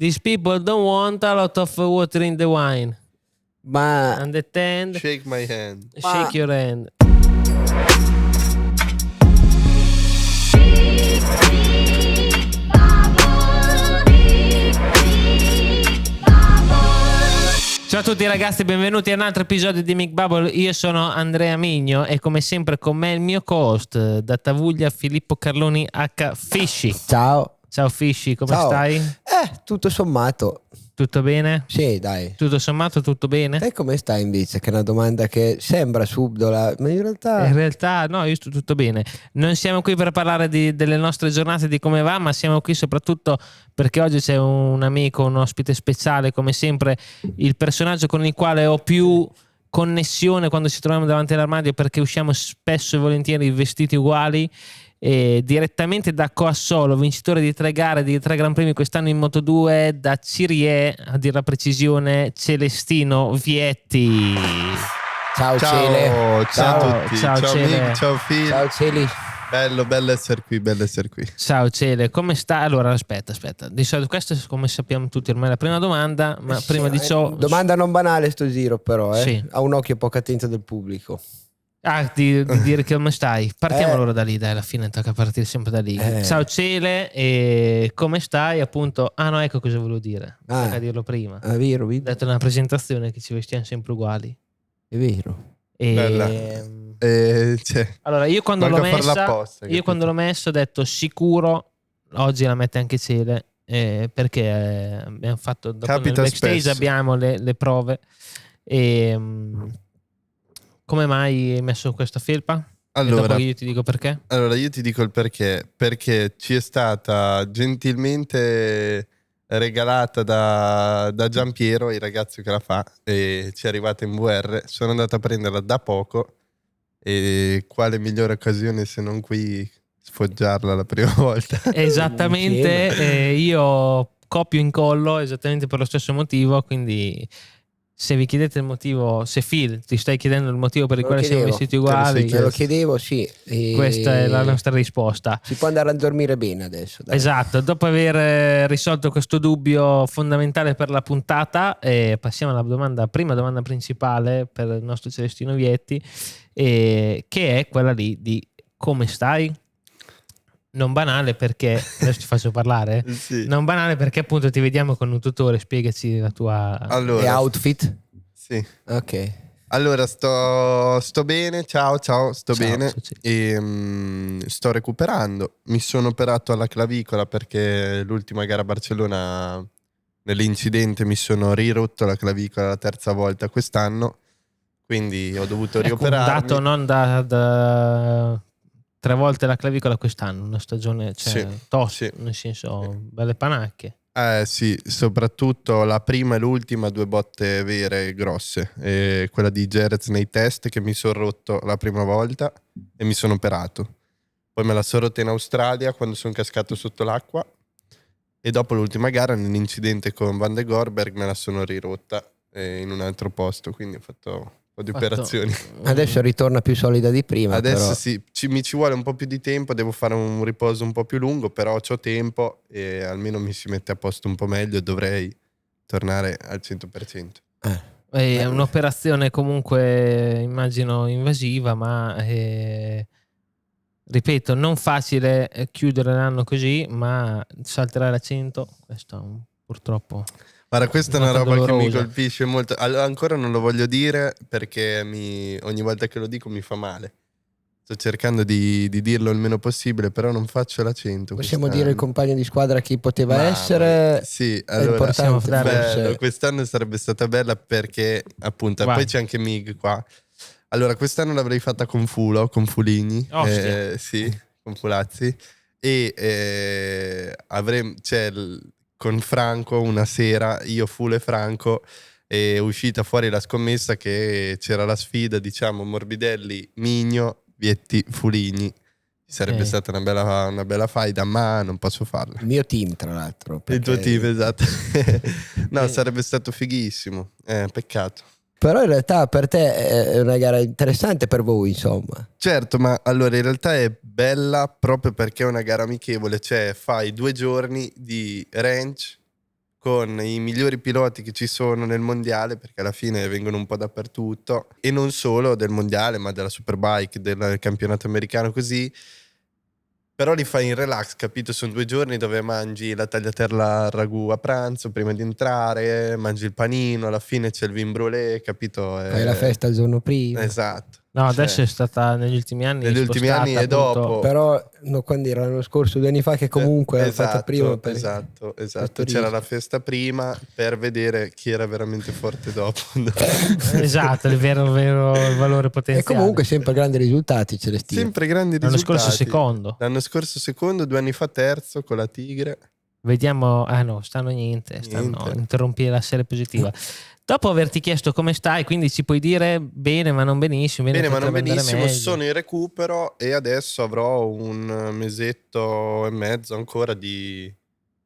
These people don't want a lot of water in the wine. Ma Understand? Shake my hand. Shake your hand. Ciao a tutti ragazzi, benvenuti a un altro episodio di Mick Bubble. Io sono Andrea Migno e come sempre con me il mio co-host da Tavuglia, Filippo Carloni H. Fishy. ciao. Ciao Fishy, come Ciao. stai? Tutto sommato. Tutto bene? Sì, dai. Tutto sommato tutto bene? Te come stai invece? Che è una domanda che sembra subdola, ma in realtà No, io sto tutto bene. Non siamo qui per parlare delle nostre giornate, di come va, ma siamo qui soprattutto perché oggi c'è un amico, un ospite speciale, come sempre, il personaggio con il quale ho più connessione quando ci troviamo davanti all'armadio, perché usciamo spesso e volentieri vestiti uguali. E direttamente da Coassolo, vincitore di 3 gare, di 3 Gran Premi quest'anno in Moto2, da Cirie, a dire la precisione, Celestino Vietti. ciao Cele. Ciao a tutti. Ciao, Cele. Mick, ciao Phil. Ciao Celi. Bello essere qui, bello essere qui. Ciao Cele, come sta? Allora aspetta. Di solito questa, come sappiamo tutti ormai, è la prima domanda, ma prima di ciò... Domanda non banale sto giro però, Sì. Ha un occhio poco attento del pubblico. di dire che come stai. Partiamo Eh. allora da lì, dai, alla fine tocca partire sempre da lì. Eh. Ciao Cele, e come stai? Appunto, no, ecco cosa volevo dire, Ah. tocca dirlo prima. È vero, Ho detto nella presentazione che ci vestiamo sempre uguali. è vero. E... Bella. Allora, io quando l'ho manca farla messa, apposta, io quando l'ho messo ho detto sicuro oggi la mette anche Cele, perché abbiamo fatto dopo nel Capita backstage, spesso. abbiamo le prove. E come mai hai messo questa felpa? E Allora, dopo io ti dico perché. io ti dico il perché ci è stata gentilmente regalata da Giampiero, il ragazzo che la fa, e ci è arrivata in VR. Sono andato a prenderla da poco e quale migliore occasione se non qui sfoggiarla la prima volta. Esattamente, io copio e incollo esattamente per lo stesso motivo, quindi se vi chiedete il motivo, se Phil ti stai chiedendo il motivo per il Me lo quale siamo chiedevo. vestiti uguali, Te Me lo chiedevo, sì. questa è la nostra risposta. Si può andare a dormire bene adesso, dai. Esatto, dopo aver risolto questo dubbio fondamentale per la puntata, passiamo alla prima domanda principale per il nostro Celestino Vietti, che è quella lì di come stai? Non banale perché, adesso ti faccio parlare, Sì. non banale perché appunto ti vediamo con un tutore, spiegaci la tua... E Allora, outfit? sì. Ok. Allora, sto bene, ciao, sto Ciao, bene ciao, ciao. e sto recuperando. Mi sono operato alla clavicola perché l'ultima gara a Barcellona, nell'incidente, mi sono rirotto la clavicola la 3ª volta quest'anno, quindi ho dovuto Ecco, un rioperarmi. dato non da 3 volte la clavicola quest'anno, una stagione Sì, tosta, sì. nel senso belle panacche. Sì, soprattutto la prima e l'ultima, 2 botte vere e grosse. E quella di Jerez nei test che mi sono rotto la prima volta e mi sono operato. Poi me la sono rotta in Australia quando sono cascato sotto l'acqua e dopo l'ultima gara nell'incidente con Van de Gorberg me la sono rirotta in un altro posto, quindi ho fatto un po' di operazioni. Adesso ritorna più solida di prima. Adesso però. sì, mi ci vuole un po' più di tempo, devo fare un riposo un po' più lungo, però c'ho tempo e almeno mi si mette a posto un po' meglio e dovrei tornare al 100%. È un'operazione comunque immagino invasiva, ma ripeto, non facile chiudere l'anno così, ma salterai la 100, questo purtroppo. Guarda, questa è una Nota roba che mi dolorosa. colpisce molto. Allora, ancora non lo voglio dire perché ogni volta che lo dico mi fa male. Sto cercando di dirlo il meno possibile, però non faccio la 100. Possiamo quest'anno. dire il compagno di squadra chi poteva Mamma essere. mia. Sì, È allora, possiamo importante dare- forse. bello, quest'anno sarebbe stata bella perché appunto Vai. poi c'è anche Mig qua. Allora quest'anno l'avrei fatta con Fuligni, Ostia. sì, con Fulazzi e con Franco una sera, io Fulo e Franco, è uscita fuori la scommessa che c'era la sfida, diciamo Morbidelli, Migno, Vietti, Fuligni. Sarebbe Ok. stata una bella faida, ma non posso farla. Il mio team, tra l'altro. Il tuo perché- team, esatto. No, sarebbe stato fighissimo. Peccato. Però in realtà per te è una gara interessante per voi, insomma. Certo, ma allora in realtà è bella proprio perché è una gara amichevole, cioè fai 2 giorni di range con i migliori piloti che ci sono nel mondiale, perché alla fine vengono un po' dappertutto, e non solo del mondiale ma della Superbike, del campionato americano, così. Però li fai in relax, capito? Sono 2 giorni dove mangi la tagliatella al ragù a pranzo prima di entrare, mangi il panino, alla fine c'è il vin brûlé, capito? Fai la festa il giorno prima. Esatto. No, Cioè, adesso è stata negli ultimi anni negli ultimi spostata, anni e appunto. dopo. Però no, quando era l'anno scorso, 2 anni fa, che comunque era fatta prima. Esatto. questo C'era rischio. la festa prima per vedere chi era veramente forte dopo. Esatto, il vero valore E potenziale. comunque sempre grandi risultati, Celestino. Sempre grandi L'anno risultati. scorso secondo. L'anno scorso secondo, 2 anni fa terzo con la Tigre. Vediamo, no, stanno niente. Interrompi la serie positiva. Dopo averti chiesto come stai, quindi ci puoi dire bene ma non benissimo. Bene ma non potrebbe andare benissimo, meglio. sono in recupero e adesso avrò un mesetto e mezzo ancora di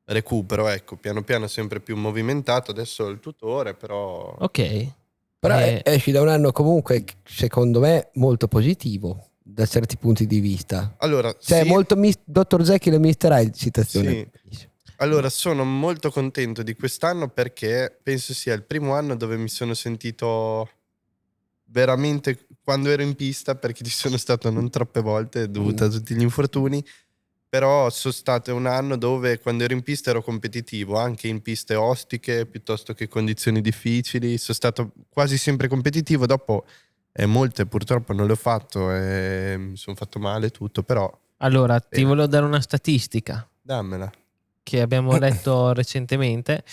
recupero, ecco, piano piano sempre più movimentato, adesso il tutore, però... Ok. Però esci da un anno comunque, secondo me, molto positivo da certi punti di vista. Allora, Cioè, sì, molto Dr. Jekyll e Mr. Hyde, citazione. Sì. Allora, sono molto contento di quest'anno perché penso sia il primo anno dove mi sono sentito veramente quando ero in pista, perché ci sono stato non troppe volte dovuto a tutti gli infortuni, però sono stato un anno dove quando ero in pista ero competitivo, anche in piste ostiche piuttosto che condizioni difficili, sono stato quasi sempre competitivo, dopo molte purtroppo non le ho fatto e mi sono fatto male tutto, però... Allora, ti volevo dare una statistica Dammela. che abbiamo letto recentemente,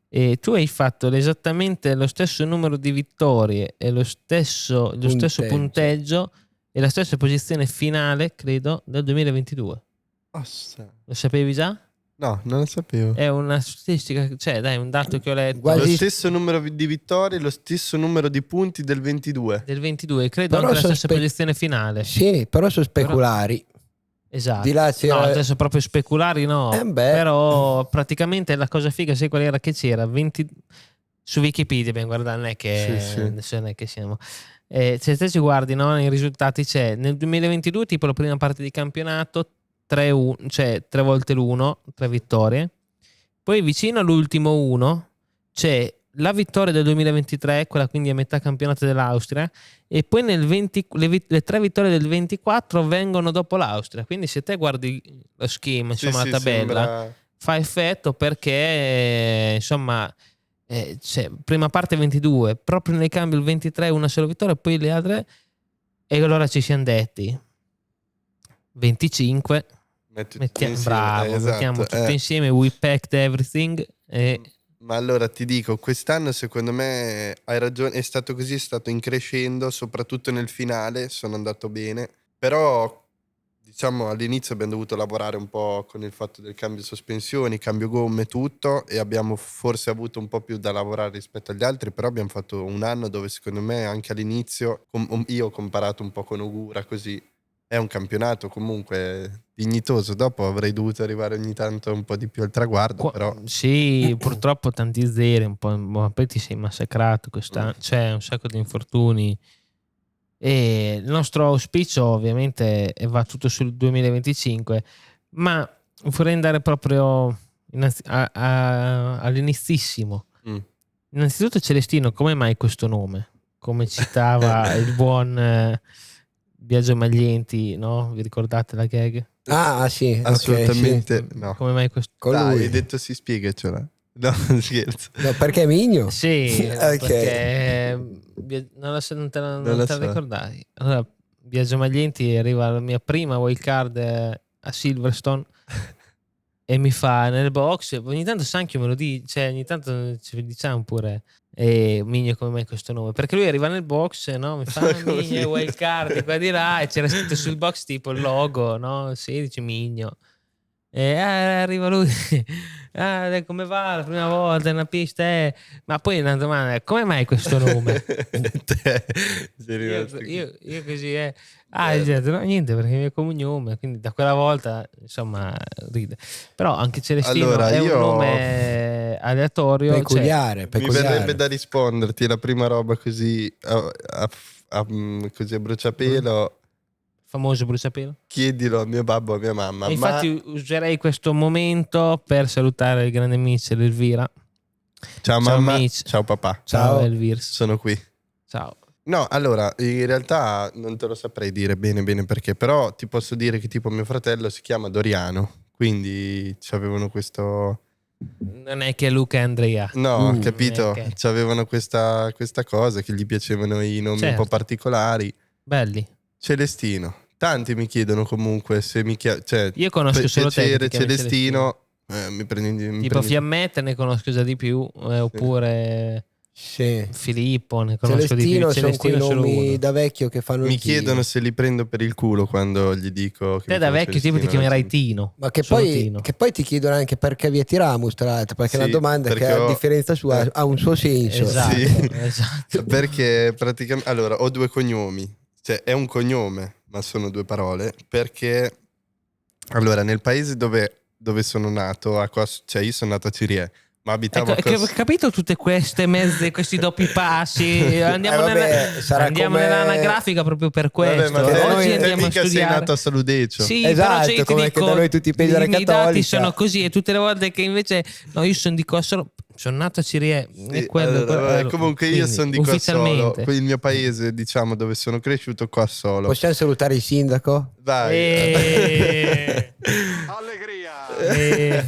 e tu hai fatto esattamente lo stesso numero di vittorie e lo stesso punteggio e la stessa posizione finale, credo, del 2022. Lo sapevi già? No, non lo sapevo. È una statistica, cioè dai, un dato che ho letto. Lo stesso numero di vittorie, lo stesso numero di punti del 22. Del 22, credo Però anche la stessa posizione finale. Sì, però sono speculari. Esatto. Di là no, adesso proprio speculari no. Però praticamente la cosa figa, sai qual era? Che c'era 20 su Wikipedia, ben guarda, non è che adesso non è che siamo. Se te ci guardi, no, nei risultati c'è nel 2022 tipo la prima parte di campionato 3-1, cioè 3 volte l'1, 3 vittorie. Poi vicino all'ultimo 1 c'è la vittoria del 2023, quella quindi a metà campionato dell'Austria, e poi le 3 vittorie del 24 vengono dopo l'Austria. Quindi se te guardi lo schema, insomma, la tabella, fa effetto perché insomma prima parte 22, proprio nei cambi il 23 una sola vittoria, poi le altre, e allora ci siamo detti 25 mettiamo tutto insieme, we packed everything Ma allora ti dico, quest'anno secondo me hai ragione, è stato così, è stato in crescendo, soprattutto nel finale sono andato bene, però diciamo all'inizio abbiamo dovuto lavorare un po' con il fatto del cambio sospensioni, cambio gomme, tutto, e abbiamo forse avuto un po' più da lavorare rispetto agli altri, però abbiamo fatto un anno dove secondo me anche all'inizio, io ho comparato un po' con Ogura, così è un campionato comunque dignitoso, dopo avrei dovuto arrivare ogni tanto un po' di più al traguardo, però... Sì, purtroppo tanti zeri, un po', poi ti sei massacrato quest'anno, c'è un sacco di infortuni. E il nostro auspicio ovviamente va tutto sul 2025, ma vorrei andare proprio all'inizissimo. Innanzitutto Celestino, come mai questo nome? Come citava il buon Biagio Maglienti, no? Vi ricordate la gag? Ah sì, assolutamente okay, sì. No. Come mai questo? Dai, hai detto si spiegacela. No, scherzo. No, perché Migno? Sì, okay. Perché non te la ricordavi. Allora, Biagio Maglienti arriva alla mia prima wildcard a Silverstone e mi fa nel box, ogni tanto Sanchio me lo dice, cioè ogni tanto ci diciamo pure Migno, come mai questo nome? Perché lui arriva nel box, no? Mi fa Migno wildcard qua di là, e c'era scritto sul box tipo il logo, no? 16 Migno. E arriva lui, come va la prima volta in una pista? Ma poi una domanda, come mai questo nome? io così no, niente, perché è il mio cognome, quindi da quella volta insomma ride. Però anche Celestino allora, è un nome aleatorio, peculiare. Mi verrebbe da risponderti la prima roba così così a bruciapelo. Famoso bruciapelo. Chiedilo a mio babbo, a mia mamma. E infatti userei questo momento per salutare il grande Mitchell Elvira, Ciao mamma, Mitch. ciao papà. Ciao Ciao. Elvirs. Sono qui. Ciao. No, allora, in realtà non te lo saprei dire bene perché, però ti posso dire che tipo mio fratello si chiama Doriano, quindi avevano questo... Non è che Luca e Andrea. No, capito? ok. C'avevano questa cosa che gli piacevano i nomi un Certo. po' particolari. Belli. Celestino. Tanti mi chiedono comunque se mi cioè, Io conosco solo te che piacere, ti chiami Celestino. Mi prendi, Tipo Fiammetta ne conosco già di più, oppure Sì. Filippo ne conosco di più. Celestino sono quei solo nomi uno. da vecchio che fanno Mi il giro. chiedono se li prendo per il culo quando gli dico che Te mi da chiamo vecchio tipo ti Celestino, chiamerai la gente- Tino. Ma che Solo poi, Tino. che poi ti chiedono anche perché vieti Ramus, tra l'altro, perché è Sì, una domanda che perché a ho- differenza sua ha un suo senso. Esatto, Sì. esatto. Perché praticamente allora ho 2 cognomi, cioè è un cognome, ma sono 2 parole. Perché allora nel paese dove sono nato, cioè io sono nato a Cirie, ma abitavo Ecco, a capito tutte queste mezze, questi doppi passi? Andiamo, vabbè, sarà andiamo come- nell'anagrafica proprio per Vabbè, questo. ma te- Oggi te andiamo a mica sei studiare. nato a Saludecio. Sì, Esatto, però io ti come che dico, da noi tutti pensi alla i miei cattolica. dati sono così e tutte le volte che invece no, io sono di Cossolo, sono nato a Cirie Sì, e quello, allora, vabbè, comunque io quindi, sono di Cossolo, ufficialmente. il mio paese, diciamo, dove sono cresciuto, Cossolo. Possiamo salutare il sindaco? Vai. Allegria!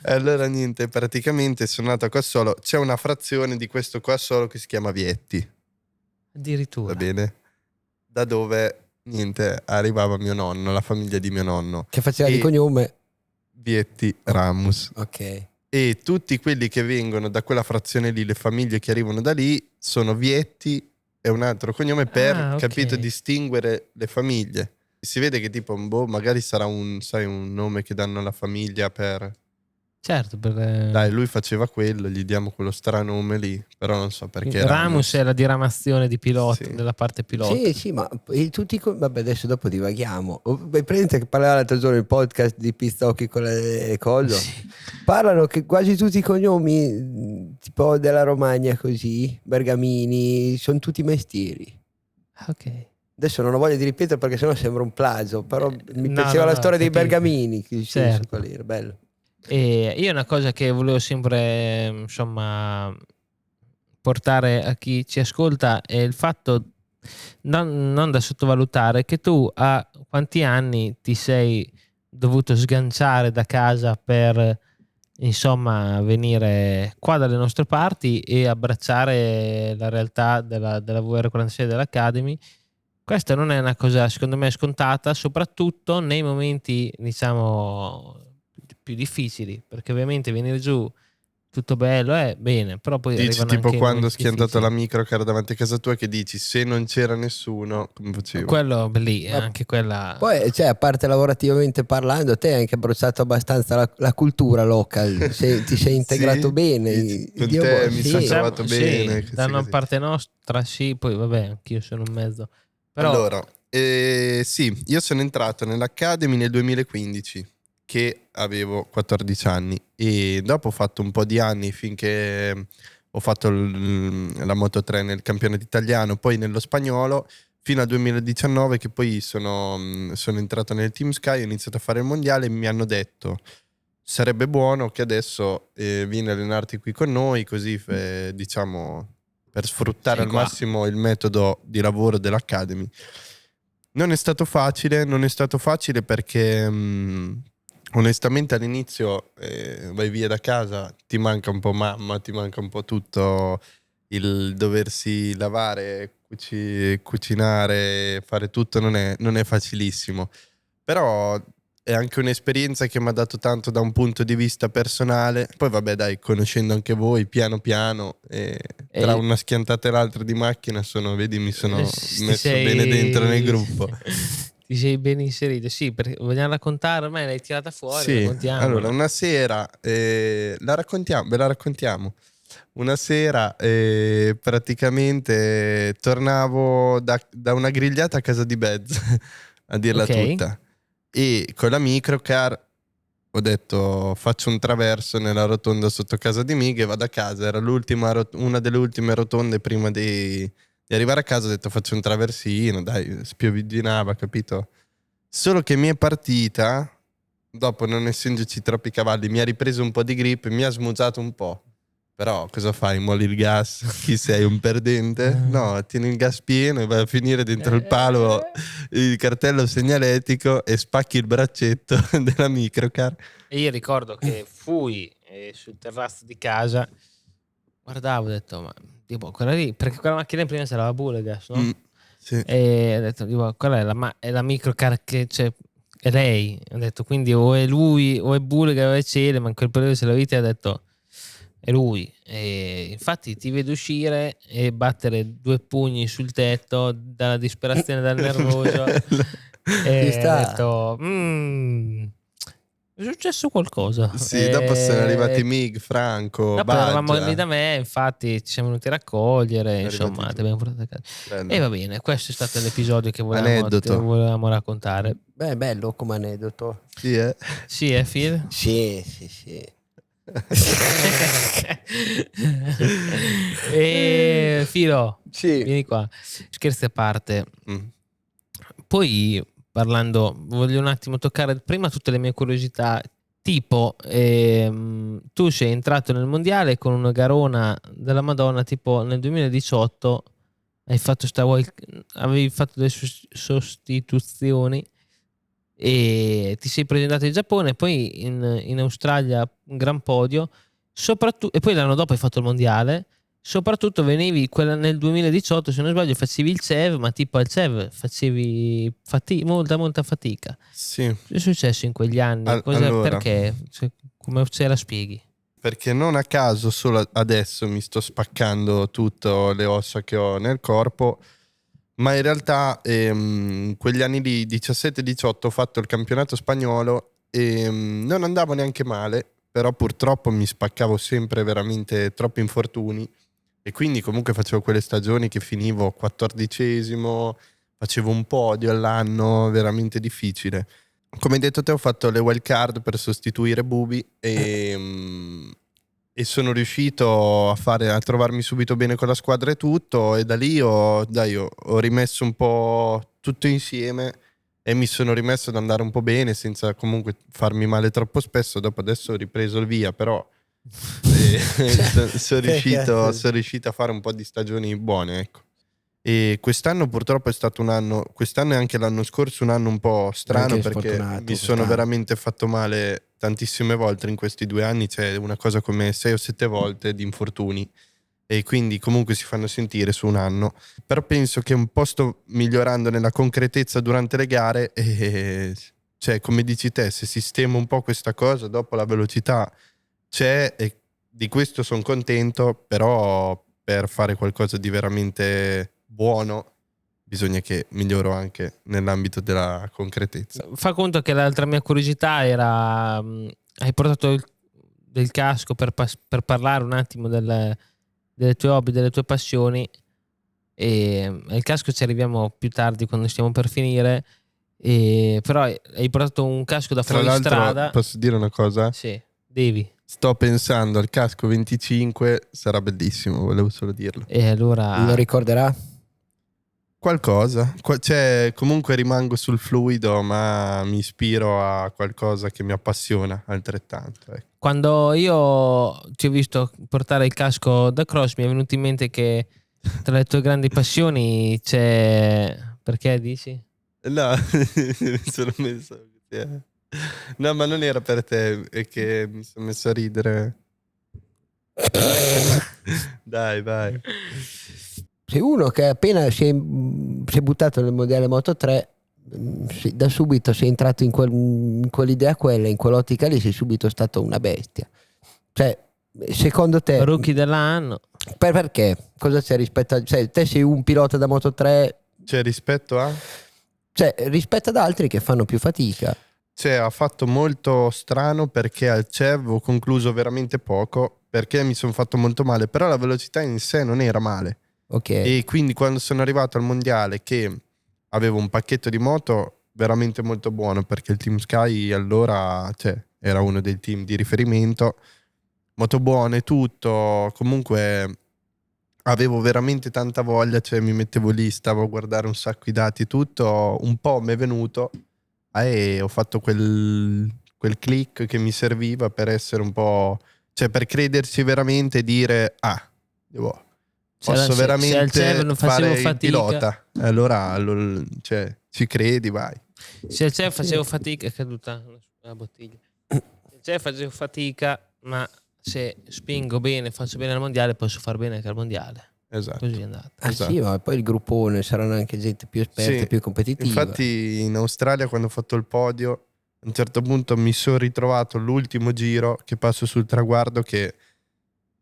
Allora niente, praticamente sono nato a Cossolo. C'è una frazione di questo Cossolo che si chiama Vietti, Addirittura. va bene? Da dove, niente, arrivava mio nonno, la famiglia di mio nonno. Che faceva E- di cognome? Vietti Ramus. Ok. E tutti quelli che vengono da quella frazione lì, le famiglie che arrivano da lì, sono Vietti e un altro cognome per, Ah, ok. capito, distinguere le famiglie. Si vede che tipo, magari sarà sai, un nome che danno alla famiglia per... Certo, per, Dai, lui faceva quello, gli diamo quello stranome lì, però non so perché Ramus è la diramazione di pilota, Sì. della parte pilota. Sì, ma vabbè, adesso dopo divaghiamo. Prendete che parlava l'altro giorno il podcast di Pizzocchi con le cose. Sì. Parlano che quasi tutti i cognomi, tipo della Romagna così, Bergamini, sono tutti mestieri. Ok. Adesso non ho voglia di ripetere perché sennò sembra un plagio, però mi No, piaceva no, la no, storia dei capito. Bergamini, che Certo. qual era, bello. E io una cosa che volevo sempre, insomma, portare a chi ci ascolta è il fatto, non da sottovalutare, che tu a quanti anni ti sei dovuto sganciare da casa per, insomma, venire qua dalle nostre parti e abbracciare la realtà della VR46 dell'Academy. Questa non è una cosa, secondo me, scontata, soprattutto nei momenti, diciamo, più difficili, perché ovviamente venire giù tutto bello è bene, però poi dici arrivano tipo anche i quando ho momenti schiantato difficili. la micro che era davanti a casa tua, che dici se non c'era nessuno, come facevo? Quello lì, Ma- anche quella. Poi, cioè, a parte lavorativamente parlando, te hai anche abbracciato abbastanza la cultura local, ti sei integrato Sì, bene. dici, con Dio te buono, mi sì. sono Sì, trovato bene, così, da una così. parte nostra sì, poi vabbè, anch'io sono in mezzo. Però Allora, sì, io sono entrato nell'Academy nel 2015, che avevo 14 anni, e dopo ho fatto un po' di anni finché ho fatto la Moto3 nel campionato italiano, poi nello spagnolo, fino al 2019 che poi sono entrato nel Team Sky, ho iniziato a fare il mondiale e mi hanno detto sarebbe buono che adesso vieni a allenarti qui con noi, così diciamo per sfruttare Sei al qua. massimo il metodo di lavoro dell'Academy. Non è stato facile perché onestamente all'inizio vai via da casa, ti manca un po' mamma, ti manca un po' tutto, il doversi lavare, cucinare, fare tutto non è facilissimo. Però è anche un'esperienza che mi ha dato tanto da un punto di vista personale. Poi vabbè dai, conoscendo anche voi piano piano, tra una schiantata e l'altra di macchina mi sono ti messo bene dentro nel gruppo. Ti sei ben inserito, sì, perché vogliamo raccontare, ormai l'hai tirata fuori, Sì, raccontiamola. allora una sera ve la raccontiamo. Una sera praticamente tornavo da una grigliata a casa di Bez, a dirla Ok. tutta, e con la microcar ho detto faccio un traverso nella rotonda sotto casa di Mig e vado a casa. Era una delle ultime rotonde prima di arrivare a casa. Ho detto faccio un traversino, dai, spiovigginava, capito? Solo che mi è partita, dopo non essendoci troppi cavalli, mi ha ripreso un po' di grip, mi ha smugiato un po'. Però cosa fai? Molli il gas? Chi sei, un perdente? No, tieni il gas pieno e vai a finire dentro il palo il cartello segnaletico e spacchi il braccetto della microcar. E io ricordo che fui sul terrazzo di casa, guardavo, ho detto, ma tipo, quella lì, perché quella macchina prima c'era la Bulegas, no? Sì. E ho detto, tipo, quella è la microcar che c'è, è lei. Ho detto, quindi o è lui, o è Bulegas, o è Cele, ma in quel periodo se la vita ha detto, è lui. E infatti ti vedo uscire e battere 2 pugni sul tetto dalla disperazione, dal nervoso. E Ci sta. ho detto, è successo qualcosa. Sì, dopo sono arrivati Mig, Franco, Dopo eravamo lì Baggia. da me, infatti ci siamo venuti a raccogliere, Sono insomma, arrivati ti abbiamo portato a casa. Bello. E va bene, questo è stato l'episodio che Aneddoto. volevamo raccontare. Beh, bello come aneddoto. Sì, eh? Sì, Phil? Sì, sì, sì. E Filo, Sì. vieni qua. Scherzi a parte. Mm. Poi parlando, voglio un attimo toccare prima tutte le mie curiosità. Tipo, tu sei entrato nel mondiale con una garona della Madonna, tipo nel 2018 avevi fatto delle sostituzioni e ti sei presentato in Giappone, poi in Australia un gran podio, e poi l'anno dopo hai fatto il mondiale. Soprattutto venivi nel 2018, se non sbaglio, facevi il CEV, ma tipo al CEV facevi molta fatica. Sì. Cosa è successo in quegli anni? Allora, Perché? Come ce la spieghi? perché non a caso solo adesso mi sto spaccando tutte le ossa che ho nel corpo, ma in realtà in quegli anni lì, 17-18, ho fatto il campionato spagnolo e non andavo neanche male, però purtroppo mi spaccavo sempre veramente troppi infortuni e quindi comunque facevo quelle stagioni che finivo 14esimo, facevo un podio all'anno, veramente difficile. Come hai detto te, ho fatto le wild card per sostituire Bubi e sono riuscito a trovarmi subito bene con la squadra e tutto, e da lì ho rimesso un po' tutto insieme e mi sono rimesso ad andare un po' bene senza comunque farmi male troppo spesso. Dopo adesso ho ripreso il via, però sono riuscito a fare un po' di stagioni buone, ecco. E quest'anno purtroppo è stato un anno, quest'anno e anche l'anno scorso un anno un po' strano, Anche perché sfortunato mi sono quest'anno. veramente fatto male tantissime volte in questi 2 anni, c'è una cosa come 6 o 7 volte di infortuni e quindi comunque si fanno sentire su un anno. Però penso che un po' sto migliorando nella concretezza durante le gare e cioè, come dici te, se sistemo un po' questa cosa, dopo la velocità c'è e di questo sono contento, però per fare qualcosa di veramente buono bisogna che miglioro anche nell'ambito della concretezza. Fa conto che l'altra mia curiosità era, hai portato del casco per parlare un attimo delle tue hobby, delle tue passioni, e il casco ci arriviamo più tardi quando stiamo per finire, però hai portato un casco da Tra fuoristrada. l'altro posso dire una cosa? Sì, devi. Sto pensando al casco 25, sarà bellissimo, volevo solo dirlo. E allora Lo ricorderà? Qualcosa, cioè comunque rimango sul fluido, ma mi ispiro a qualcosa che mi appassiona altrettanto. Ecco. quando io ti ho visto portare il casco da cross, mi è venuto in mente che tra le tue grandi passioni c'è... Perché dici? No, mi sono messo... No, ma non era per te, è che mi sono messo a ridere. Dai, vai. Sei uno che appena si è buttato nel mondiale Moto 3, da subito sei entrato in quell'idea, in quell'ottica lì, sei subito stato una bestia. Cioè, secondo te, Rookie dell'anno. perché? Cosa c'è rispetto a... Cioè, te sei un pilota da Moto 3, Cioè, rispetto a... cioè, rispetto ad altri che fanno più fatica. Cioè, ha fatto molto strano perché al CEV ho concluso veramente poco, perché mi sono fatto molto male, però la velocità in sé non era male. Ok. E quindi quando sono arrivato al mondiale, che avevo un pacchetto di moto veramente molto buono, perché il Team Sky allora era uno dei team di riferimento, moto buone, tutto, comunque avevo veramente tanta voglia, cioè mi mettevo lì, stavo a guardare un sacco i dati, tutto, un po' mi è venuto e ho fatto quel click che mi serviva per essere un po' cioè per crederci veramente e dire posso Se veramente al CEV non facevo fare il fatica, pilota, allora cioè, ci credi, vai. se al CEV facevo fatica, è caduta la bottiglia. Se al CEV facevo fatica, ma se spingo bene, faccio bene al mondiale, posso far bene anche al mondiale. Esatto. Così è andato. Esatto. Sì, ma poi il gruppone saranno anche gente più esperta, Sì, più competitiva. infatti in Australia quando ho fatto il podio, a un certo punto mi sono ritrovato l'ultimo giro che passo sul traguardo, che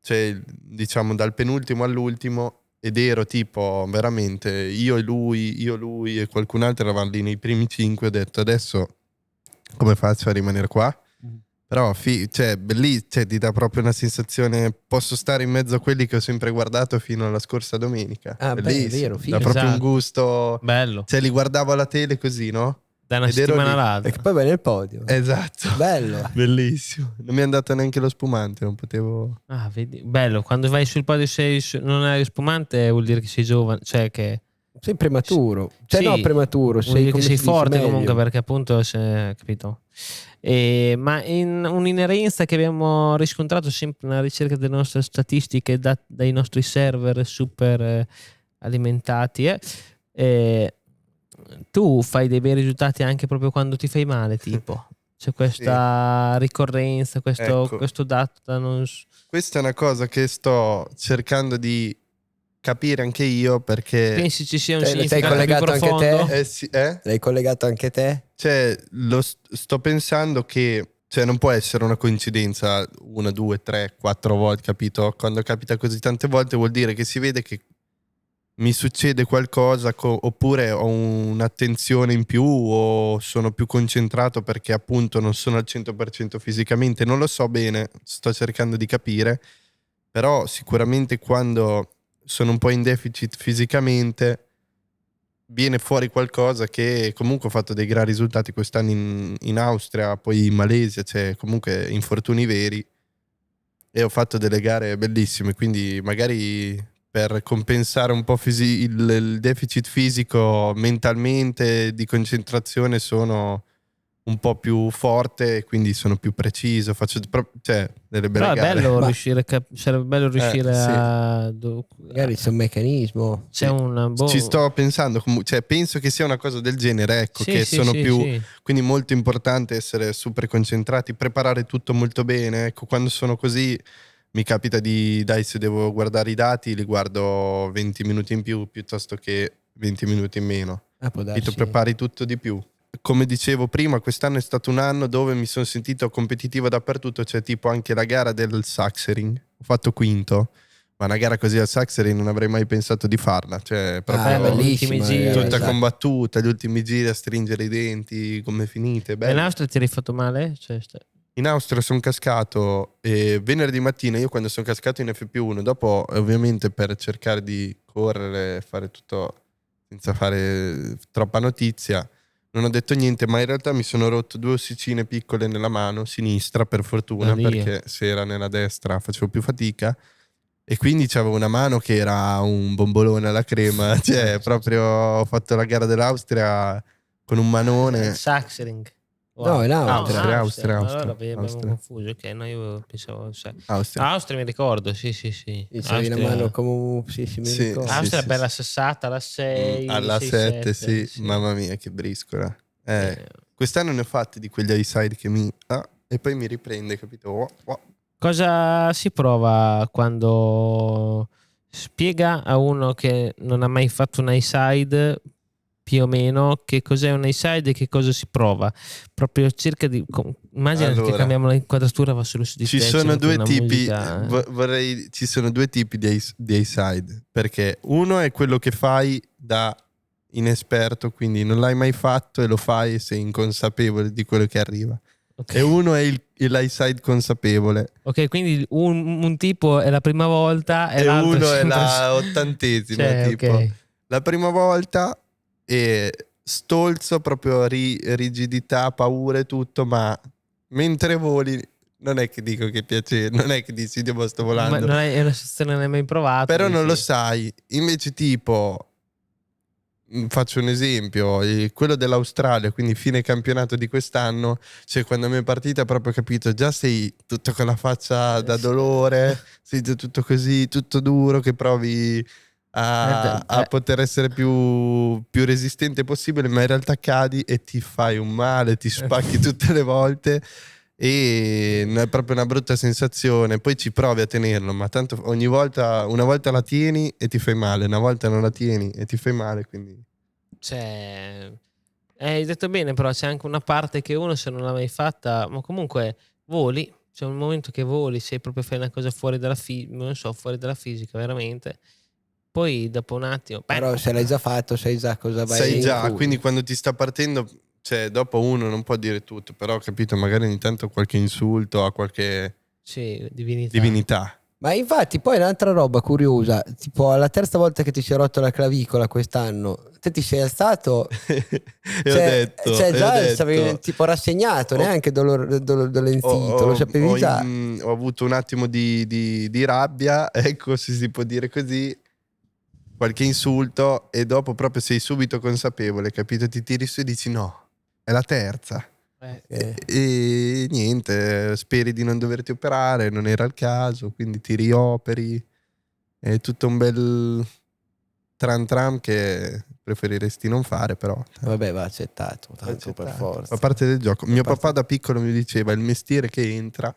cioè, diciamo dal penultimo all'ultimo, ed ero tipo veramente io e lui e qualcun altro eravamo lì nei primi 5. Ho detto adesso come faccio a rimanere qua? Però cioè, cioè, ti dà proprio una sensazione, posso stare in mezzo a quelli che ho sempre guardato fino alla scorsa domenica. Ah, beh, è Bellissimo, vero, dà figo. proprio un Esatto. gusto. Bello. Cioè li guardavo alla tele così, no? Da una Ed ero settimana lì. all'altra. Perché poi vai nel podio. Esatto. Bello. Bellissimo. Non mi è andato neanche lo spumante, non potevo. Ah, vedi? Bello, quando vai sul podio e non hai spumante vuol dire che sei giovane, cioè che Sei prematuro. Cioè sì, no, prematuro. vuol dire che come sei si dice, forte meglio. comunque, perché appunto capito. Ma in un'inerenza che abbiamo riscontrato sempre nella ricerca delle nostre statistiche dai nostri server super alimentati, tu fai dei bei risultati anche proprio quando ti fai male, tipo c'è questa ricorrenza, Ecco. questo dato da non Questa è una cosa che sto cercando di capire anche io, perché pensi ci sia un Sei significato più collegato anche profondo? te? sì, L'hai collegato anche te? cioè sto pensando che cioè, non può essere una coincidenza 1, 2, 3, 4 volte, capito? Quando capita così tante volte vuol dire che si vede che mi succede qualcosa, oppure ho un'attenzione in più o sono più concentrato perché appunto non sono al 100% fisicamente, non lo so bene, sto cercando di capire, però sicuramente quando sono un po' in deficit fisicamente viene fuori qualcosa, che comunque ho fatto dei gran risultati quest'anno in Austria, poi in Malesia, cioè comunque infortuni veri, e ho fatto delle gare bellissime, quindi magari per compensare un po' il deficit fisico, mentalmente, di concentrazione sono un po' più forte e quindi sono più preciso, faccio cioè, delle belle Però è gare. bello Ma- riuscire, sarebbe bello riuscire sì. a Magari c'è un meccanismo. c'è un Ci sto pensando, cioè penso che sia una cosa del genere, ecco, sì, che sì, sono sì, più, sì. quindi molto importante essere super concentrati, preparare tutto molto bene, ecco, quando sono così mi capita dai, se devo guardare i dati li guardo 20 minuti in più piuttosto che 20 minuti in meno, Può ti darsi. prepari tutto di più. Come dicevo prima, quest'anno è stato un anno dove mi sono sentito competitivo dappertutto, c'è tipo anche la gara del Sachsenring, ho fatto quinto. Ma una gara così al Sachsenring non avrei mai pensato di farla, cioè proprio bellissimi giri, tutta esatto. combattuta, gli ultimi giri a stringere i denti, come finite, E in bello. Austria ti eri fatto male? Cioè, In Austria sono cascato venerdì mattina, io quando sono cascato in FP1, dopo ovviamente per cercare di correre, fare tutto senza fare troppa notizia, non ho detto niente, ma in realtà mi sono rotto 2 ossicine piccole nella mano sinistra, per fortuna, Da Dio. perché se era nella destra facevo più fatica. E quindi c'avevo una mano che era un bombolone alla crema, cioè proprio ho fatto la gara dell'Austria con un manone. Sachsenring. No, in Austria. Allora abbiamo Austria. confuso, ok, no, io pensavo Austria. Austria mi ricordo, sì. C'avevi una mano come sì, mi Sì, ricordo. Austria sì, bella sì. sassata alla 6, Alla 6, 7, 7, sì. Mamma mia, che briscola. Quest'anno ne ho fatti di quegli high-side che e poi mi riprende, capito? Cosa si prova quando spiega a uno che non ha mai fatto un high-side più o meno che cos'è un high-side e che cosa si prova? Proprio cerca di immagina che Allora, cambiamo la inquadratura, va solo su di ci te, sono metti due una tipi, musica. ci sono due tipi di high-side, perché uno è quello che fai da inesperto, quindi non l'hai mai fatto e lo fai e sei inconsapevole di quello che arriva. Ok. E uno è l'high-side consapevole. Ok, quindi un tipo è la prima volta e E l'altro uno è sempre la 80ª, cioè, tipo. ok. La prima volta è stolzo, proprio rigidità, paura e tutto, ma mentre voli non è che dico che piace, non è che dici Dio, sto Ma volando. non è una sensazione che non hai mai provato. Però non lo dici. sai. Invece tipo faccio un esempio, quello dell'Australia, quindi fine campionato di quest'anno, cioè quando mi è partita proprio capito, già sei tutto con la faccia da dolore, sei già tutto così, tutto duro, che provi a poter essere più resistente possibile, ma in realtà cadi e ti fai un male, ti spacchi tutte le volte e è proprio una brutta sensazione. Poi ci provi a tenerlo, ma tanto ogni volta, una volta la tieni e ti fai male, una volta non la tieni e ti fai male, quindi Cioè, hai detto bene, però c'è anche una parte che uno, se non l'ha mai fatta, ma comunque voli, c'è un momento che voli, sei proprio, fai una cosa fuori dalla fuori dalla fisica, veramente. Poi dopo un attimo, Però se l'hai già fatto sai già cosa vai sai in già, culo. quindi quando ti sta partendo, cioè dopo uno non può dire tutto, però ho capito, magari ogni tanto qualche insulto a qualche sì, divinità. divinità. Ma infatti poi un'altra roba curiosa, tipo alla terza volta che ti si è rotto la clavicola quest'anno, te ti sei alzato E ho detto, già e ho stavi detto, tipo rassegnato, neanche dolenzito, lo sapevi già. Ho avuto un attimo di rabbia, ecco, se si può dire così, qualche insulto, e dopo proprio sei subito consapevole, capito? Ti tiri su e dici no, è la terza. E niente, speri di non doverti operare, non era il caso, quindi ti rioperi. È tutto un bel tram che preferiresti non fare, però Vabbè, va accettato, tanto per forza. fa parte del gioco. Mio papà da piccolo mi diceva il mestiere che entra,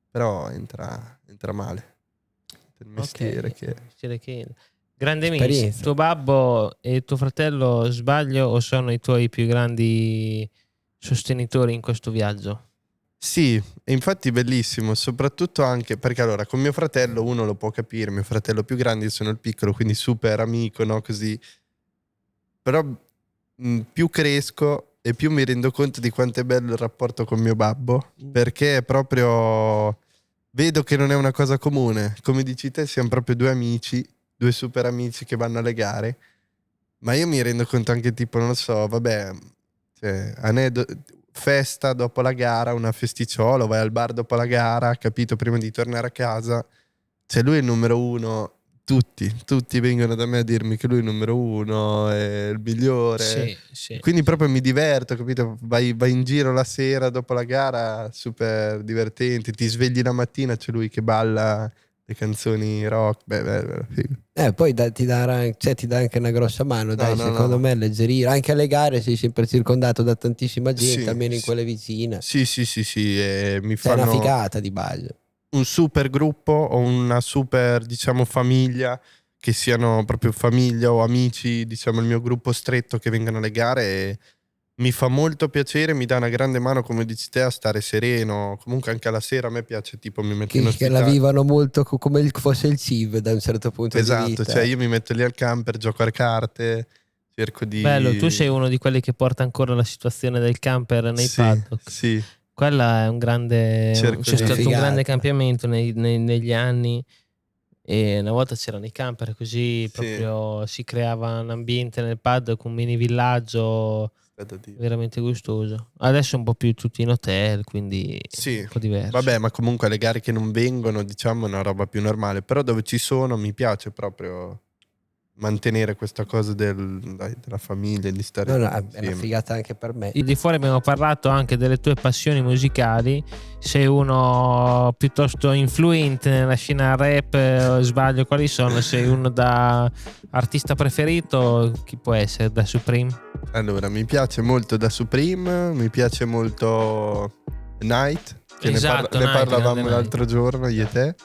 però entra male. Il mestiere che Grande miss, Esperienza. tuo babbo e tuo fratello, sbaglio, o sono i tuoi più grandi sostenitori in questo viaggio? Sì, e infatti bellissimo, soprattutto anche perché allora con mio fratello uno lo può capire, mio fratello più grande, io sono il piccolo, quindi super amico, no? Così. Però più cresco e più mi rendo conto di quanto è bello il rapporto con mio babbo, perché è proprio vedo che non è una cosa comune. Come dici te, siamo proprio due amici, due super amici che vanno alle gare, ma io mi rendo conto anche tipo, non lo so, vabbè, cioè, festa dopo la gara, una festicciolo, vai al bar dopo la gara, capito, prima di tornare a casa, cioè lui è il numero uno, tutti vengono da me a dirmi che lui è il numero uno, è il migliore, Sì. quindi proprio mi diverto, capito, vai in giro la sera dopo la gara, super divertente, ti svegli la mattina, c'è lui che balla le canzoni rock, beh, figo. Poi ti dà anche una grossa mano, dai, secondo me alleggerire. Anche alle gare sei sempre circondato da tantissima gente, Sì, almeno in quelle vicine. Sì, mi Sei una fanno figata di base. un super gruppo o una super, diciamo, famiglia, che siano proprio famiglia o amici, diciamo il mio gruppo stretto che vengono alle gare, e mi fa molto piacere, mi dà una grande mano, come dici te, a stare sereno. Comunque anche alla sera a me piace, tipo mi metto in Che ospitale. la vivono molto come fosse il CIV da un certo punto di vista. Esatto, cioè io mi metto lì al camper, gioco a carte, cerco di... Bello, tu sei uno di quelli che porta ancora la situazione del camper nei paddock. Sì. Quella è un grande, c'è stato un figata. grande cambiamento negli anni, e una volta c'erano i camper così, proprio si creava un ambiente nel paddock, un mini villaggio veramente gustoso. Adesso è un po' più tutti in hotel, quindi sì, un po' diverso. Vabbè, ma comunque le gare che non vengono, diciamo, è una roba più normale, però dove ci sono mi piace proprio mantenere questa cosa della famiglia, di stare No, insieme. è una figata anche per me. Di fuori abbiamo parlato anche delle tue passioni musicali. Sei uno piuttosto influente nella scena rap, o sbaglio? Quali sono? Sei uno da artista preferito? Chi può essere? Da Supreme? Allora, mi piace molto da Supreme, mi piace molto Night, che Esatto, ne Night, parlavamo grande l'altro giorno, io e te.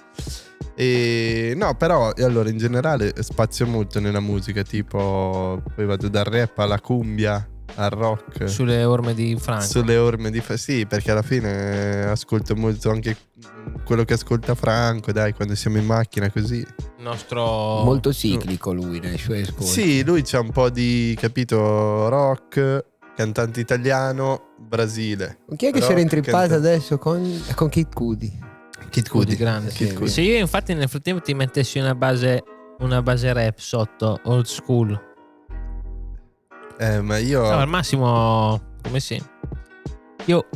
E no, però allora in generale spazio molto nella musica, tipo poi vado dal rap alla cumbia, al rock, Sulle orme di Franco. sulle orme di sì, perché alla fine ascolto molto anche quello che ascolta Franco, dai, quando siamo in macchina così. Nostro Molto ciclico lui nei suoi ascolti. Sì, lui c'ha un po' di, capito, rock, cantante italiano, Brasile. Con chi è che si era intrippato adesso? Con Kid Cudi. Kid Cudi, grande. Kid Cudi. Se io infatti nel frattempo ti mettessi una base rap sotto, old school, Ma io no, al massimo come sempre io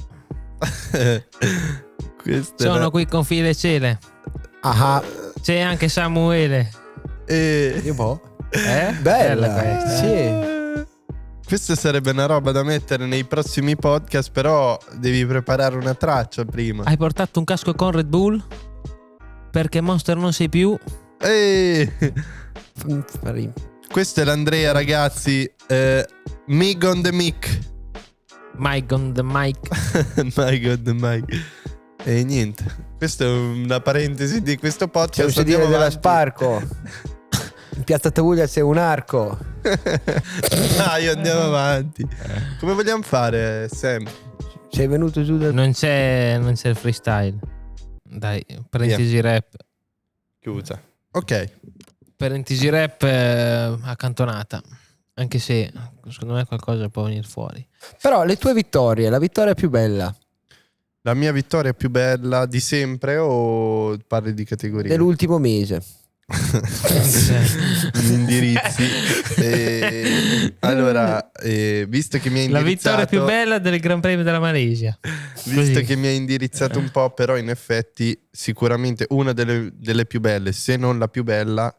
sono qui con File Cele, c'è anche Samuele, Io boh. bella Bella questa, sì. Questa sarebbe una roba da mettere nei prossimi podcast, però devi preparare una traccia prima. Hai portato un casco con Red Bull? Perché Monster non sei più? Ehi! Questo è l'Andrea, ragazzi. Mig on the mic. Mike on the mic. Mig on the mic. E niente. Questa è una parentesi di questo podcast. C'è un sedile della Sparco. In piazza Tavuglia c'è un arco. Dai, andiamo avanti. Come vogliamo fare, Sam? Sei venuto giù dal... Non c'è il freestyle. Dai, parentesi rap. Chiusa. Ok. Parentesi rap accantonata. Anche se secondo me qualcosa può venire fuori. Però le tue vittorie, la vittoria più bella La mia vittoria più bella di sempre o parli di categoria? dell'ultimo mese. Gli indirizzi. Allora, visto che mi hai indirizzato, la vittoria più bella del Gran Premio della Malesia. visto che mi hai indirizzato un po', però in effetti sicuramente una delle più belle, se non la più bella,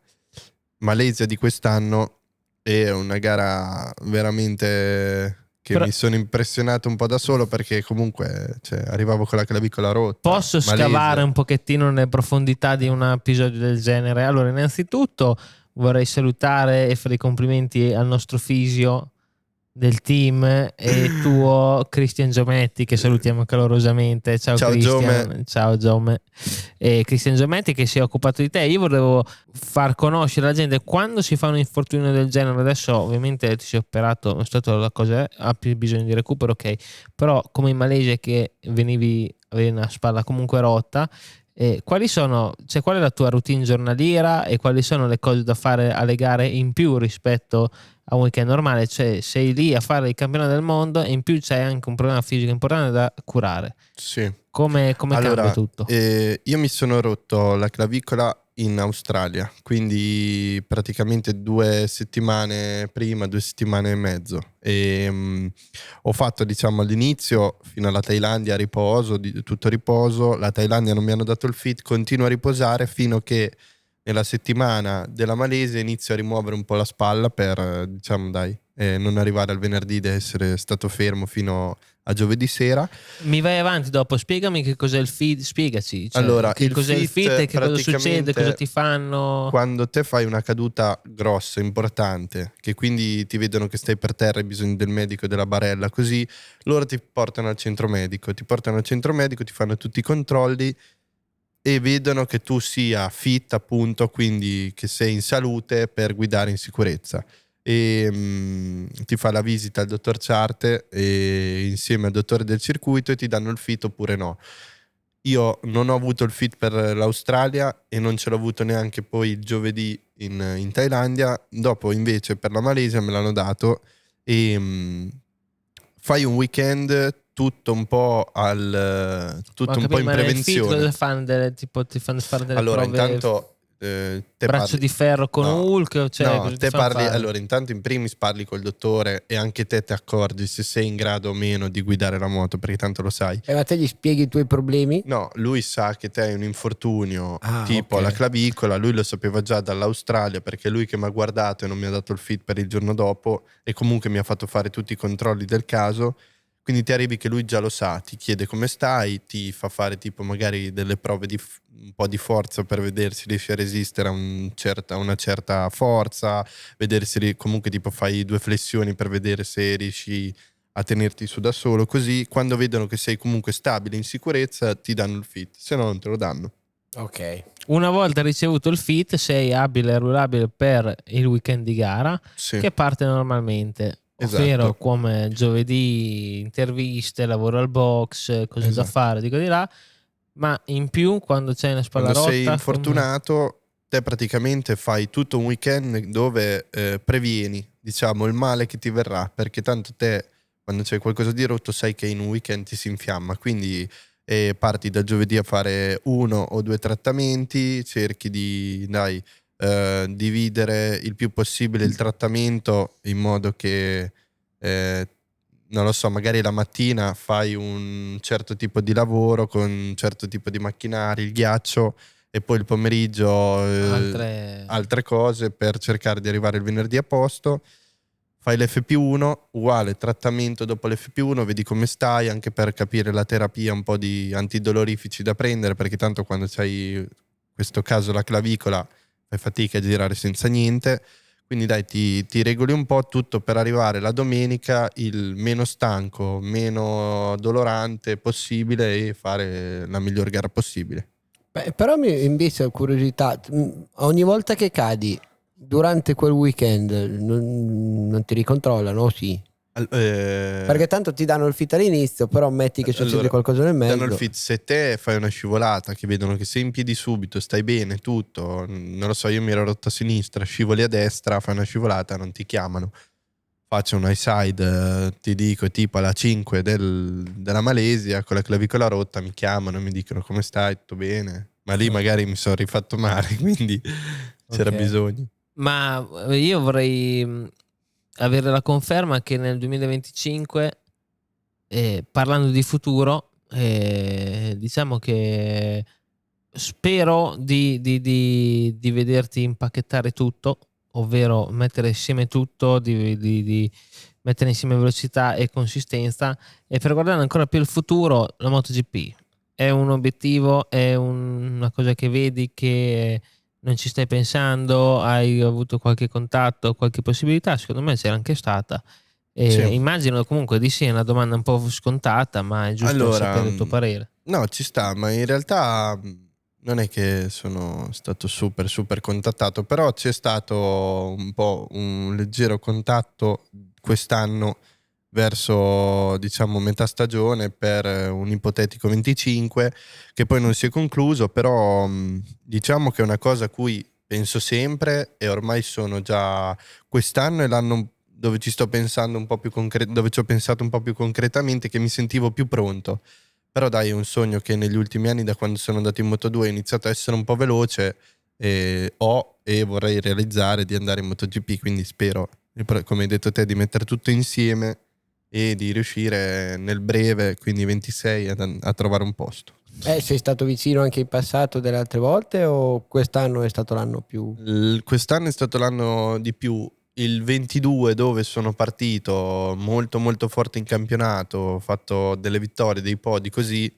Malesia di quest'anno, è una gara veramente che però, mi sono impressionato un po' da solo, perché comunque arrivavo con la clavicola rotta. Posso scavare un pochettino nelle profondità di un episodio del genere? Allora, innanzitutto vorrei salutare e fare i complimenti al nostro fisio del team e tuo Cristian Giometti, che salutiamo calorosamente. Ciao Cristian. Giome. Ciao Giome. E Cristian Giometti che si è occupato di te. Io volevo far conoscere alla gente quando si fa un infortunio del genere. Adesso ovviamente ti sei operato, è stata la cosa, ha più bisogno di recupero, ok, però come in Malesia che avevi una spalla comunque rotta, qual è la tua routine giornaliera e quali sono le cose da fare alle gare in più rispetto a un weekend normale? Cioè sei lì a fare il campionato del mondo e in più c'è anche un problema fisico importante da curare. Sì. Come Allora, cambia tutto? Io mi sono rotto la clavicola in Australia, quindi praticamente 2 settimane prima, 2 settimane e mezzo. Ho fatto, diciamo, all'inizio fino alla Thailandia a riposo, tutto riposo. La Thailandia non mi hanno dato il fit, continuo a riposare fino a che nella settimana della Malesia inizio a rimuovere un po' la spalla per, diciamo, non arrivare al venerdì ed essere stato fermo fino a giovedì sera. Mi vai avanti dopo, spiegami che cos'è il feed, spiegaci. Allora, che cos'è il feed e che cosa succede, cosa ti fanno. Quando te fai una caduta grossa, importante, che quindi ti vedono che stai per terra e hai bisogno del medico e della barella, così loro ti portano al centro medico, ti fanno tutti i controlli e vedono che tu sia fit, appunto, quindi che sei in salute per guidare in sicurezza. E ti fa la visita al dottor Ciarte e insieme al dottore del circuito e ti danno il fit oppure no. Io non ho avuto il fit per l'Australia e non ce l'ho avuto neanche poi il giovedì in Thailandia. Dopo invece per la Malesia me l'hanno dato e fai un weekend tutto un po' in prevenzione. Cosa fanno? Ti fanno fare delle allora, prove? Intanto braccio di ferro con Hulk? Te parli, allora intanto in primis parli col dottore e anche te accorgi se sei in grado o meno di guidare la moto, perché tanto lo sai. Ma te gli spieghi i tuoi problemi? No, lui sa che te hai un infortunio tipo la clavicola, lui lo sapeva già dall'Australia perché è lui che mi ha guardato e non mi ha dato il fit per il giorno dopo e comunque mi ha fatto fare tutti i controlli del caso. Quindi ti arrivi che lui già lo sa, ti chiede come stai, ti fa fare tipo magari delle prove di un po' di forza per vedere se riesci a resistere a una certa forza, vedere se comunque tipo fai 2 flessioni per vedere se riesci a tenerti su da solo, così quando vedono che sei comunque stabile, in sicurezza, ti danno il fit, se no non te lo danno. Ok. Una volta ricevuto il fit sei abile e rullabile per il weekend di gara, sì, che parte normalmente. Ovvero esatto, come giovedì interviste, lavoro al box, cose da esatto, fare di qua di là, ma in più quando c'è una spalla quando rotta, sei infortunato te praticamente fai tutto un weekend dove previeni, diciamo, il male che ti verrà, perché tanto te quando c'è qualcosa di rotto sai che in un weekend ti si infiamma, quindi parti da giovedì a fare 1 o 2 trattamenti, cerchi di dividere il più possibile il trattamento in modo che non lo so, magari la mattina fai un certo tipo di lavoro con un certo tipo di macchinari, il ghiaccio, e poi il pomeriggio altre cose per cercare di arrivare il venerdì a posto. fai l'FP1, uguale trattamento dopo l'FP1, vedi come stai, anche per capire la terapia, un po' di antidolorifici da prendere, perché tanto quando c'hai, in questo caso, la clavicola, fai fatica a girare senza niente. Quindi dai, ti regoli un po' tutto per arrivare la domenica il meno stanco, meno dolorante possibile e fare la miglior gara possibile. Beh, però invece ho curiosità, ogni volta che cadi durante quel weekend non ti ricontrollano, sì? Perché tanto ti danno il fit all'inizio, però metti che succede allora, qualcosa nel mezzo. danno il fit, se te fai una scivolata che vedono che sei in piedi subito, stai bene, tutto, non lo so, io mi ero rotto a sinistra, scivoli a destra, fai una scivolata, non ti chiamano. Faccio un high side, ti dico tipo alla 5 della Malesia con la clavicola rotta, mi chiamano e mi dicono come stai, tutto bene, ma lì magari mi sono rifatto male, quindi c'era Ok. bisogno. Ma io vorrei avere la conferma che nel 2025, parlando di futuro, diciamo che spero di vederti impacchettare tutto, ovvero mettere insieme tutto, di mettere insieme velocità e consistenza. E per guardare ancora più il futuro, la MotoGP è un obiettivo, è una cosa che vedi, che non ci stai pensando, hai avuto qualche contatto, qualche possibilità? Secondo me c'era anche stata. Sì. Immagino comunque di sì, è una domanda un po' scontata, ma è giusto Allora, sapere il tuo parere. no, ci sta, ma in realtà non è che sono stato super super contattato, però c'è stato un po' un leggero contatto quest'anno verso, diciamo, metà stagione per un ipotetico 25 che poi non si è concluso, però diciamo che è una cosa a cui penso sempre e ormai sono già quest'anno è l'anno dove ci sto pensando un po' più dove ci ho pensato un po' più concretamente, che mi sentivo più pronto. Però dai, è un sogno che negli ultimi anni, da quando sono andato in Moto2, è iniziato a essere un po' veloce e ho e vorrei realizzare di andare in MotoGP, quindi spero, come hai detto te, di mettere tutto insieme e di riuscire nel breve, quindi 26, a trovare un posto. Sei stato vicino anche in passato delle altre volte o quest'anno è stato l'anno più... Quest'anno è stato l'anno di più. Il 22, dove sono partito molto molto forte in campionato, ho fatto delle vittorie, dei podi, così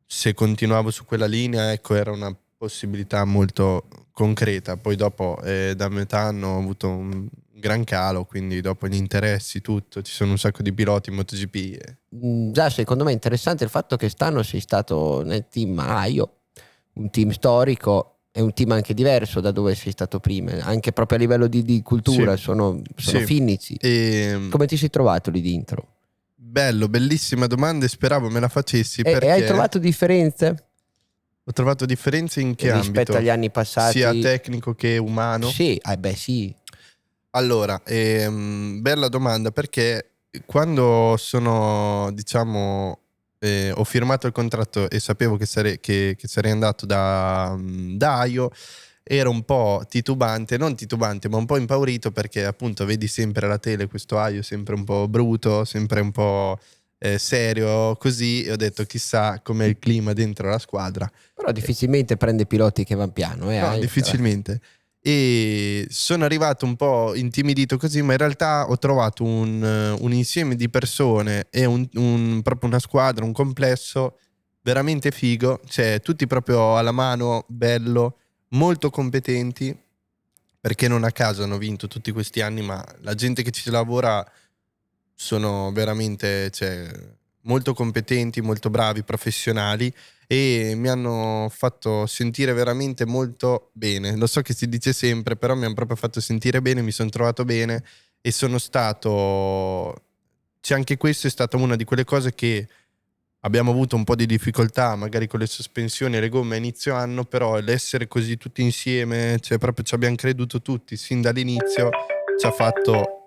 se continuavo su quella linea, ecco, era una possibilità molto concreta. Poi dopo da metà anno ho avuto un gran calo, quindi dopo gli interessi, tutto, ci sono un sacco di piloti in MotoGP. Già, secondo me è interessante il fatto che quest'anno sei stato nel team Aio, un team storico e un team anche diverso da dove sei stato prima, anche proprio a livello di cultura, Sì. sono Sì. finnici. E, Come ti sei trovato lì dentro? bello, bellissima domanda e speravo me la facessi E perché hai trovato differenze ho trovato differenze in che rispetto ambito? agli anni passati? Sia tecnico che umano? Sì, beh sì. Allora, bella domanda, perché quando sono, diciamo, ho firmato il contratto e sapevo che sarei andato da Aio, ero un po' titubante, non titubante, ma un po' impaurito, perché appunto vedi sempre alla tele questo Aio sempre un po' bruto, sempre un po' serio, così, e ho detto chissà com'è il clima dentro la squadra. Però difficilmente prende piloti che vanno piano, No, Aio. difficilmente. E sono arrivato un po' intimidito così, ma in realtà ho trovato un insieme di persone e proprio una squadra, un complesso veramente figo, cioè tutti proprio alla mano, bello, molto competenti, perché non a caso hanno vinto tutti questi anni, ma la gente che ci lavora sono veramente, cioè, molto competenti, molto bravi, professionali, e mi hanno fatto sentire veramente molto bene. Lo so che si dice sempre, però mi hanno proprio fatto sentire bene, mi sono trovato bene e sono stato... C'è anche questo, è stata una di quelle cose che abbiamo avuto un po' di difficoltà magari con le sospensioni e le gomme a inizio anno, però l'essere così tutti insieme, cioè proprio ci abbiamo creduto tutti sin dall'inizio, ci ha fatto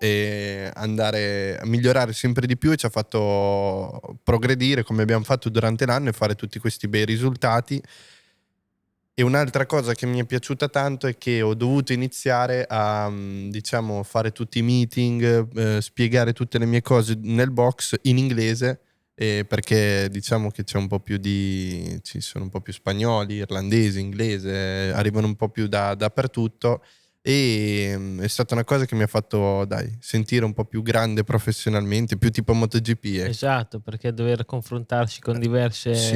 andare a migliorare sempre di più e ci ha fatto progredire come abbiamo fatto durante l'anno e fare tutti questi bei risultati. E un'altra cosa che mi è piaciuta tanto è che ho dovuto iniziare a, diciamo, fare tutti i meeting, spiegare tutte le mie cose nel box in inglese, perché diciamo che c'è un po' più ci sono un po' più spagnoli, irlandesi, inglese, arrivano un po' più dappertutto. e è stata una cosa che mi ha fatto sentire un po' più grande professionalmente, più tipo MotoGP, ecco. Esatto, perché dover confrontarsi con diverse Sì,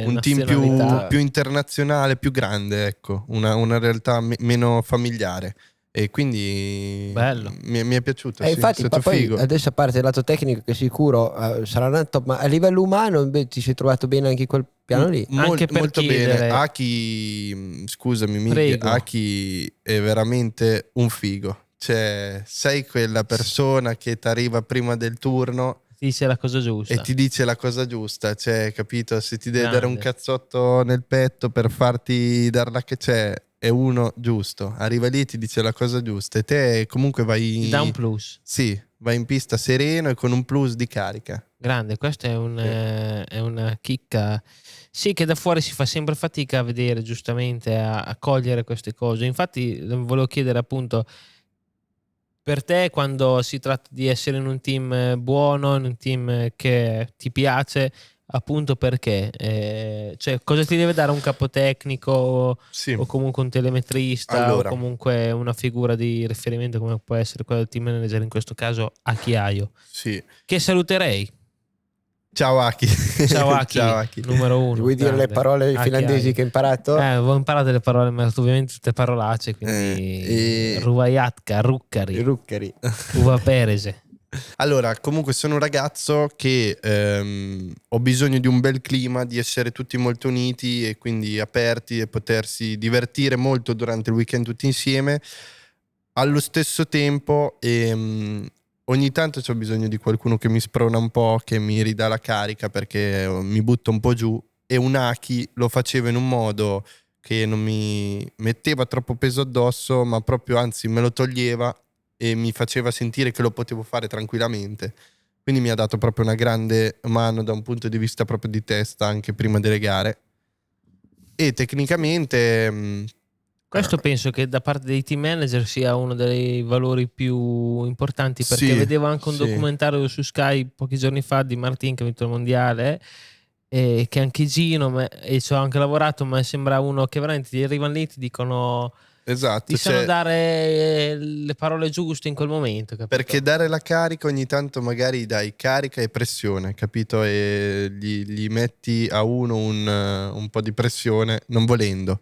un team nazionalità. più internazionale, più grande, ecco, una realtà meno familiare. E quindi Bello. mi è piaciuto, E sì, è infatti, stato poi figo. adesso a parte il lato tecnico che sicuro sarà un top, ma a livello umano invece ti sei trovato bene anche in quel piano lì? Anche per molto chiedere- bene. Aki, scusami Mig, Prego. Aki è veramente un figo. Cioè, sei quella persona che ti arriva prima del turno Dice la cosa e giusta. ti dice la cosa giusta, cioè, capito? Se ti deve dare un Grande. cazzotto nel petto per farti dar la che c'è, è uno giusto. Arriva lì e ti dice la cosa giusta e te comunque Ti dà un vai, plus. sì, vai in pista sereno e con un plus di carica. Grande, questa è una chicca. Sì, che da fuori si fa sempre fatica a vedere, giustamente, a cogliere queste cose. Infatti, volevo chiedere appunto, per te, quando si tratta di essere in un team buono, in un team che ti piace, appunto perché? Cioè, cosa ti deve dare un capotecnico Sì. o comunque un telemetrista Allora. o comunque una figura di riferimento come può essere quella del team manager, in questo caso Akiaio, Sì. che saluterei. Ciao Aki. Ciao Aki, Ciao Aki. numero uno. Ti vuoi dire le grande. parole Aki finlandesi Aio. che hai imparato? Ho imparato le parole, ma ovviamente tutte parolacce, quindi Ruvajatka, Rukkari, Ruccheri. Uva Perese. Allora, comunque sono un ragazzo che ho bisogno di un bel clima, di essere tutti molto uniti e quindi aperti e potersi divertire molto durante il weekend tutti insieme. Allo stesso tempo, ogni tanto ho bisogno di qualcuno che mi sprona un po', che mi ridà la carica perché mi butta un po' giù. E un Aki lo faceva in un modo che non mi metteva troppo peso addosso, ma proprio anzi me lo toglieva e mi faceva sentire che lo potevo fare tranquillamente. Quindi mi ha dato proprio una grande mano da un punto di vista proprio di testa anche prima delle gare. E tecnicamente Questo penso che da parte dei team manager sia uno dei valori più importanti, perché sì, vedevo anche un sì. documentario su Sky pochi giorni fa di Martin che ha vinto il mondiale, e che anche Gino, e ci ho anche lavorato, ma sembra uno che veramente ti arrivano lì e ti dicono, Esatto, ti sanno cioè, dare le parole giuste in quel momento, capito? perché dare la carica ogni tanto magari dai carica e pressione, capito? E gli metti a uno un po' di pressione non volendo.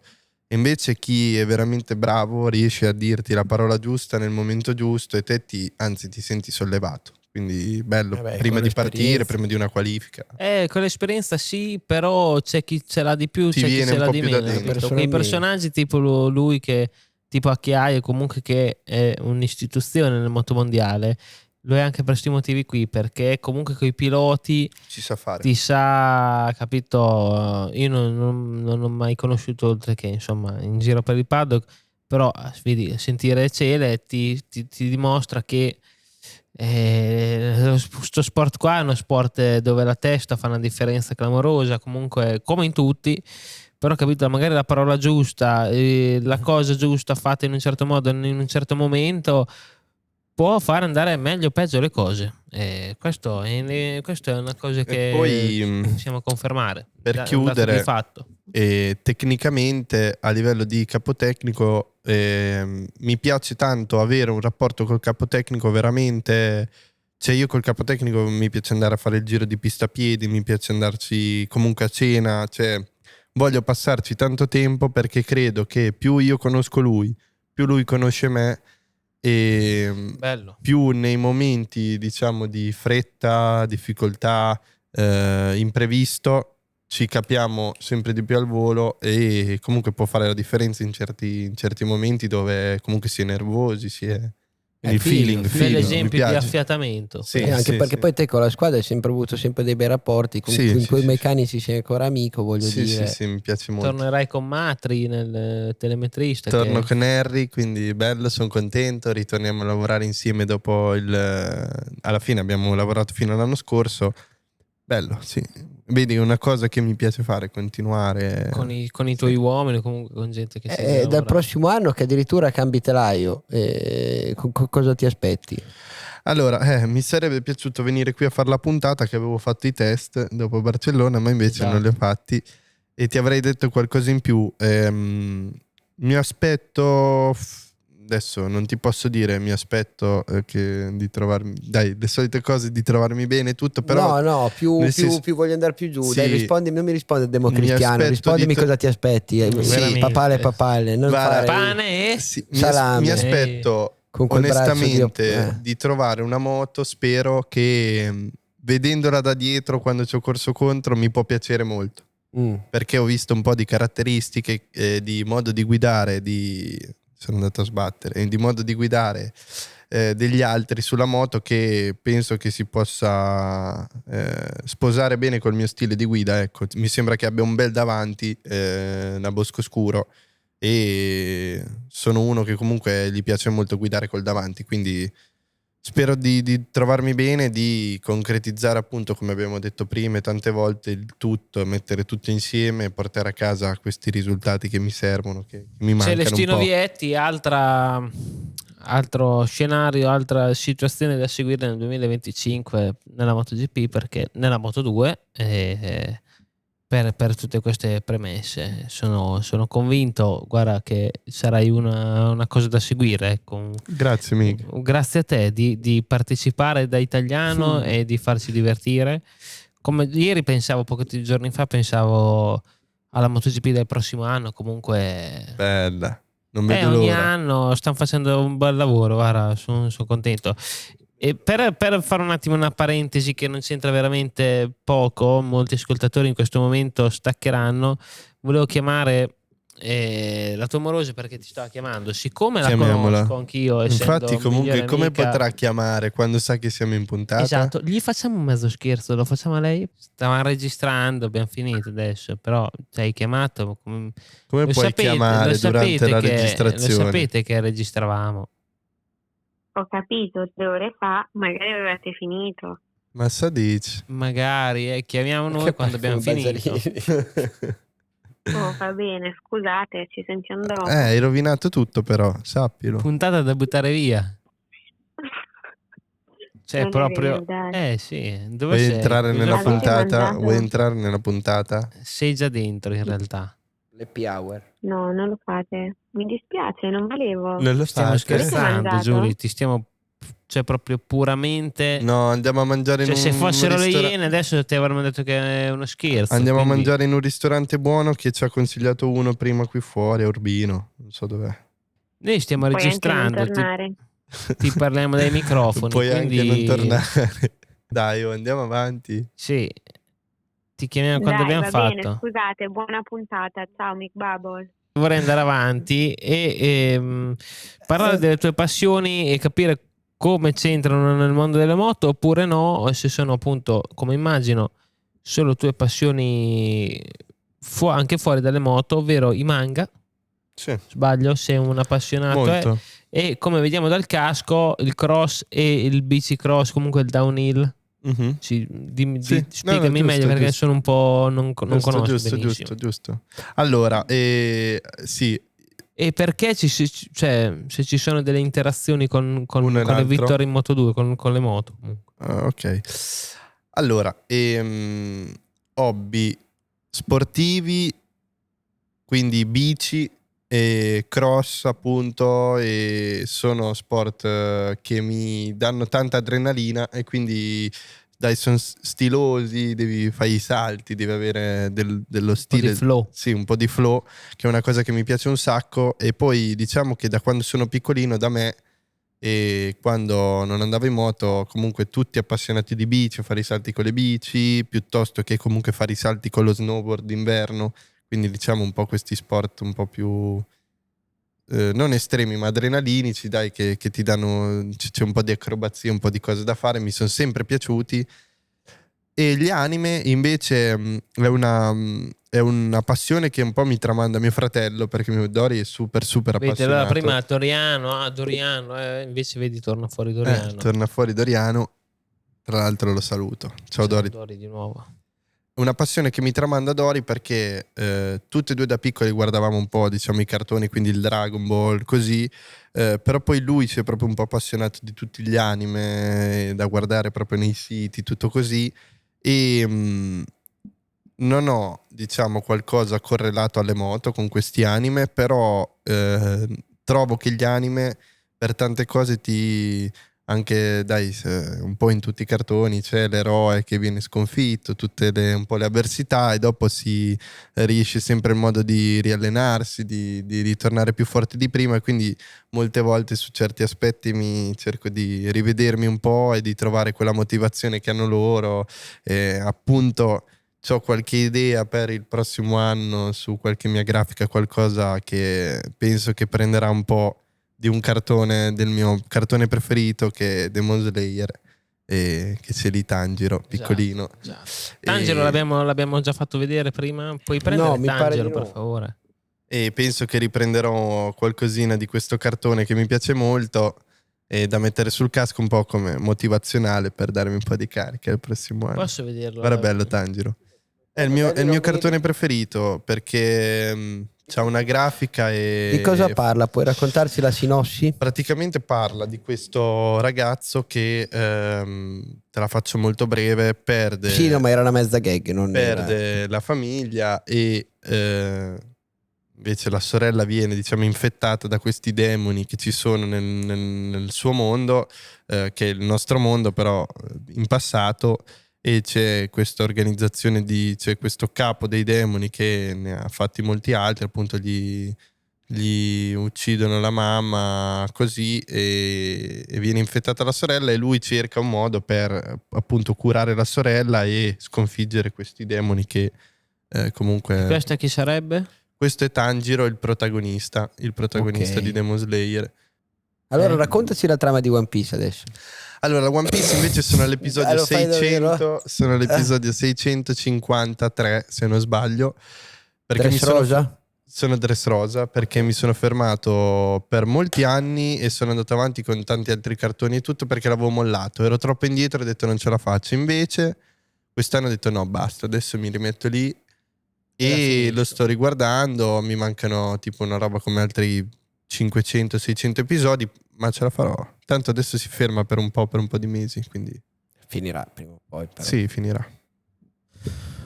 Invece chi è veramente bravo riesce a dirti la parola giusta nel momento giusto e te anzi ti senti sollevato. Quindi bello, prima con di partire, l'esperienza. prima di una qualifica. Con l'esperienza sì, però c'è chi ce l'ha di più, Ti c'è chi viene ce un l'ha po' di più da meno, dentro. capito? Quei personaggi tipo lui che tipo Acchiaio, comunque che è un'istituzione nel motomondiale, lo è anche per questi motivi qui, perché comunque coi piloti Ci sa fare. ti sa, capito? Io non ho mai conosciuto, oltre che insomma in giro per il paddock, però vedi, sentire Cele ti dimostra che questo sport qua è uno sport dove la testa fa una differenza clamorosa, comunque come in tutti, però capito, magari la parola giusta, la cosa giusta fatta in un certo modo, in un certo momento può fare andare meglio o peggio le cose. Questo è una cosa E che poi, possiamo confermare. per È un dato di chiudere, fatto. tecnicamente a livello di capotecnico mi piace tanto avere un rapporto col capotecnico veramente, cioè io col capotecnico mi piace andare a fare il giro di pista a piedi, mi piace andarci comunque a cena, cioè voglio passarci tanto tempo perché credo che più io conosco lui, più lui conosce me e Bello. più nei momenti diciamo di fretta, difficoltà, imprevisto ci capiamo sempre di più al volo e comunque può fare la differenza in certi momenti dove comunque si è nervosi, si è... Il feeling, Un bel mi esempio di piace. affiatamento. Sì, Anche sì, perché sì. poi te con la squadra hai sempre avuto sempre dei bei rapporti, con Sì, quei sì, meccanici sei ancora amico, voglio sì, dire. sì, mi piace molto. Tornerai con Matri nel telemetrista. Torno che... con Harry, quindi bello, sono contento, ritorniamo a lavorare insieme dopo alla fine abbiamo lavorato fino all'anno scorso. Bello, sì. Vedi, una cosa che mi piace fare, continuare. con i tuoi uomini, comunque con gente che si deve Dal lavorare. prossimo anno che addirittura cambi telaio, cosa ti aspetti? Allora, mi sarebbe piaciuto venire qui a fare la puntata che avevo fatto i test dopo Barcellona, ma invece non li ho fatti e ti avrei detto qualcosa in più. Mi aspetto adesso non ti posso dire, mi aspetto di trovarmi, dai, le solite cose di trovarmi bene e tutto, però no, più voglio andare più giù. Sì, Dai, rispondi, non mi rispondi a democristiano, aspetto rispondimi cosa ti aspetti. Veramente. Papale, non Guarda, fare Pane e sì, salame. mi aspetto Con quel onestamente braccio di trovare una moto, spero che vedendola da dietro quando ci ho corso contro mi può piacere molto, perché ho visto un po' di caratteristiche di modo di guidare, sono andato a sbattere, di modo di guidare degli altri sulla moto che penso che si possa sposare bene col mio stile di guida. Ecco, mi sembra che abbia un bel davanti, una bosco scuro, e sono uno che comunque gli piace molto guidare col davanti, quindi spero di trovarmi bene, di concretizzare appunto, come abbiamo detto prima tante volte, il tutto, mettere tutto insieme e portare a casa questi risultati che mi servono, che mi mancano un Celestino po'. Vietti, altro scenario, altra situazione da seguire nel 2025 nella MotoGP, perché nella Moto2 per tutte queste premesse sono convinto, guarda, che sarai una cosa da seguire, ecco. Grazie Mig. Grazie a te di partecipare da italiano e di farci divertire. Come ieri pensavo, pochi giorni fa, pensavo alla MotoGP del prossimo anno. Comunque Bella, non vedo ogni l'ora. anno stanno facendo un bel lavoro, guarda, sono contento. E per fare un attimo una parentesi che non c'entra veramente poco, molti ascoltatori in questo momento staccheranno, volevo chiamare la tua amorosa perché ti stava chiamando, siccome la Chiamiamola. conosco anch'io, essendo Infatti comunque migliore come amica. potrà chiamare quando sa che siamo in puntata? Esatto, gli facciamo un mezzo scherzo, lo facciamo a lei. Stavamo registrando, abbiamo finito adesso, però ci hai chiamato. Come Lo puoi chiamare durante la registrazione? Lo sapete che registravamo. Ho capito, 3 ore fa, magari avevate finito. Ma sa dici? Magari chiamiamo noi Che quando abbiamo come finito. Oh, va bene, scusate, ci sentiamo dopo. Hai rovinato tutto però, sappilo. Puntata da buttare via. Cioè, Non è proprio. vero, dai. Sì, dove Vuoi sei? entrare Cosa nella Avete fai? puntata? mangiato? Vuoi entrare nella puntata? Sei già dentro in realtà. L'happy hour. No, non lo fate. Mi dispiace, non volevo. Non lo Stiamo fate? scherzando, mangiato? Giulia, ti stiamo. Cioè, proprio puramente. No, andiamo a mangiare Cioè, in se un fossero le ristorante. Iene, adesso ti avremmo detto che è uno scherzo. Andiamo quindi- a mangiare in un ristorante buono che ci ha consigliato uno prima qui fuori, a Urbino. Non so dov'è. Noi stiamo Puoi anche non registrando, tornare. ti parliamo dai microfoni. Puoi quindi... anche non tornare. Dai, andiamo avanti. Sì, ti chiamiamo quando Dai, abbiamo va bene, fatto. scusate, buona puntata. Ciao, Mick Bubble. Vorrei andare avanti e parlare delle tue passioni e capire come c'entrano nel mondo delle moto oppure no, o se sono appunto, come immagino, solo tue passioni anche fuori dalle moto, ovvero i manga. Sì, Sbaglio? Sei un appassionato. molto. E come vediamo dal casco, il cross e il bicicross, comunque il downhill. Mhm. Sì, Sì. spiegami No, giusto, meglio perché giusto. sono un po' non conosco Giusto, benissimo. giusto. Allora, sì, E perché cioè, se ci sono delle interazioni con Uno e le l'altro. vittorie in Moto2, con le moto. ok. Allora, hobby sportivi, quindi bici e cross appunto, e sono sport che mi danno tanta adrenalina e quindi dai, sono stilosi, fare i salti, devi avere dello stile, di flow. sì, un po' di flow, che è una cosa che mi piace un sacco. E poi diciamo che da quando sono piccolino, da me, e quando non andavo in moto, comunque tutti appassionati di bici, a fare i salti con le bici, piuttosto che comunque fare i salti con lo snowboard d'inverno. Quindi diciamo un po' questi sport un po' più non estremi ma adrenalinici, dai, che ti danno, c'è un po' di acrobazia, un po' di cose da fare, mi sono sempre piaciuti. E gli anime invece è una passione che un po' mi tramanda mio fratello, perché mio Dori è super Vedi, appassionato. allora prima Doriano, invece vedi torna fuori Doriano. Torna fuori Doriano, tra l'altro lo saluto. Ciao Dori. Dori di nuovo. Una passione che mi tramanda Dori perché tutti e due da piccoli guardavamo un po', diciamo, i cartoni, quindi il Dragon Ball, così, però poi lui si è proprio un po' appassionato di tutti gli anime da guardare proprio nei siti, tutto così, e non ho, diciamo, qualcosa correlato alle moto con questi anime, però trovo che gli anime per tante cose anche dai, un po' in tutti i cartoni c'è l'eroe che viene sconfitto, tutte un po' le avversità, e dopo si riesce sempre il modo di riallenarsi, di ritornare più forte di prima, e quindi molte volte su certi aspetti mi cerco di rivedermi un po' e di trovare quella motivazione che hanno loro, e appunto ho qualche idea per il prossimo anno su qualche mia grafica, qualcosa che penso che prenderà un po' di un cartone, del mio cartone preferito, che è Demon Slayer, e che c'è lì Tanjiro, piccolino. Esatto. Tanjiro l'abbiamo già fatto vedere prima, puoi prendere No, mi pare Tanjiro di no. per favore. E penso che riprenderò qualcosina di questo cartone che mi piace molto, e da mettere sul casco un po' come motivazionale per darmi un po' di carica il prossimo anno. Posso vederlo? Guarda, bello Tanjiro. È il mio cartone preferito, perché c'ha una grafica e... Di cosa parla? Puoi raccontarci la sinossi? Praticamente parla di questo ragazzo che, te la faccio molto breve, perde... Sì, no, ma era una mezza gag, non perde la famiglia, e invece la sorella viene, diciamo, infettata da questi demoni che ci sono nel suo mondo, che è il nostro mondo però in passato, e c'è questa organizzazione c'è questo capo dei demoni che ne ha fatti molti altri, appunto gli uccidono la mamma così, e viene infettata la sorella, e lui cerca un modo per appunto curare la sorella e sconfiggere questi demoni che comunque... Questa chi sarebbe? Questo è Tanjiro, il protagonista Ok. di Demon Slayer. Allora raccontaci la trama di One Piece adesso. Allora, One Piece invece sono all'episodio Lo fai 600, davvero? sono all'episodio 653, se non sbaglio. Perché Dressrosa? sono Dressrosa, perché mi sono fermato per molti anni e sono andato avanti con tanti altri cartoni e tutto, perché l'avevo mollato. Ero troppo indietro e ho detto non ce la faccio. Invece quest'anno ho detto no, basta, adesso mi rimetto lì e lo sto riguardando. Mi mancano tipo una roba come altri 500-600 episodi, ma ce la farò. Tanto adesso si ferma per un po' di mesi, quindi Finirà prima o poi, però. sì, finirà.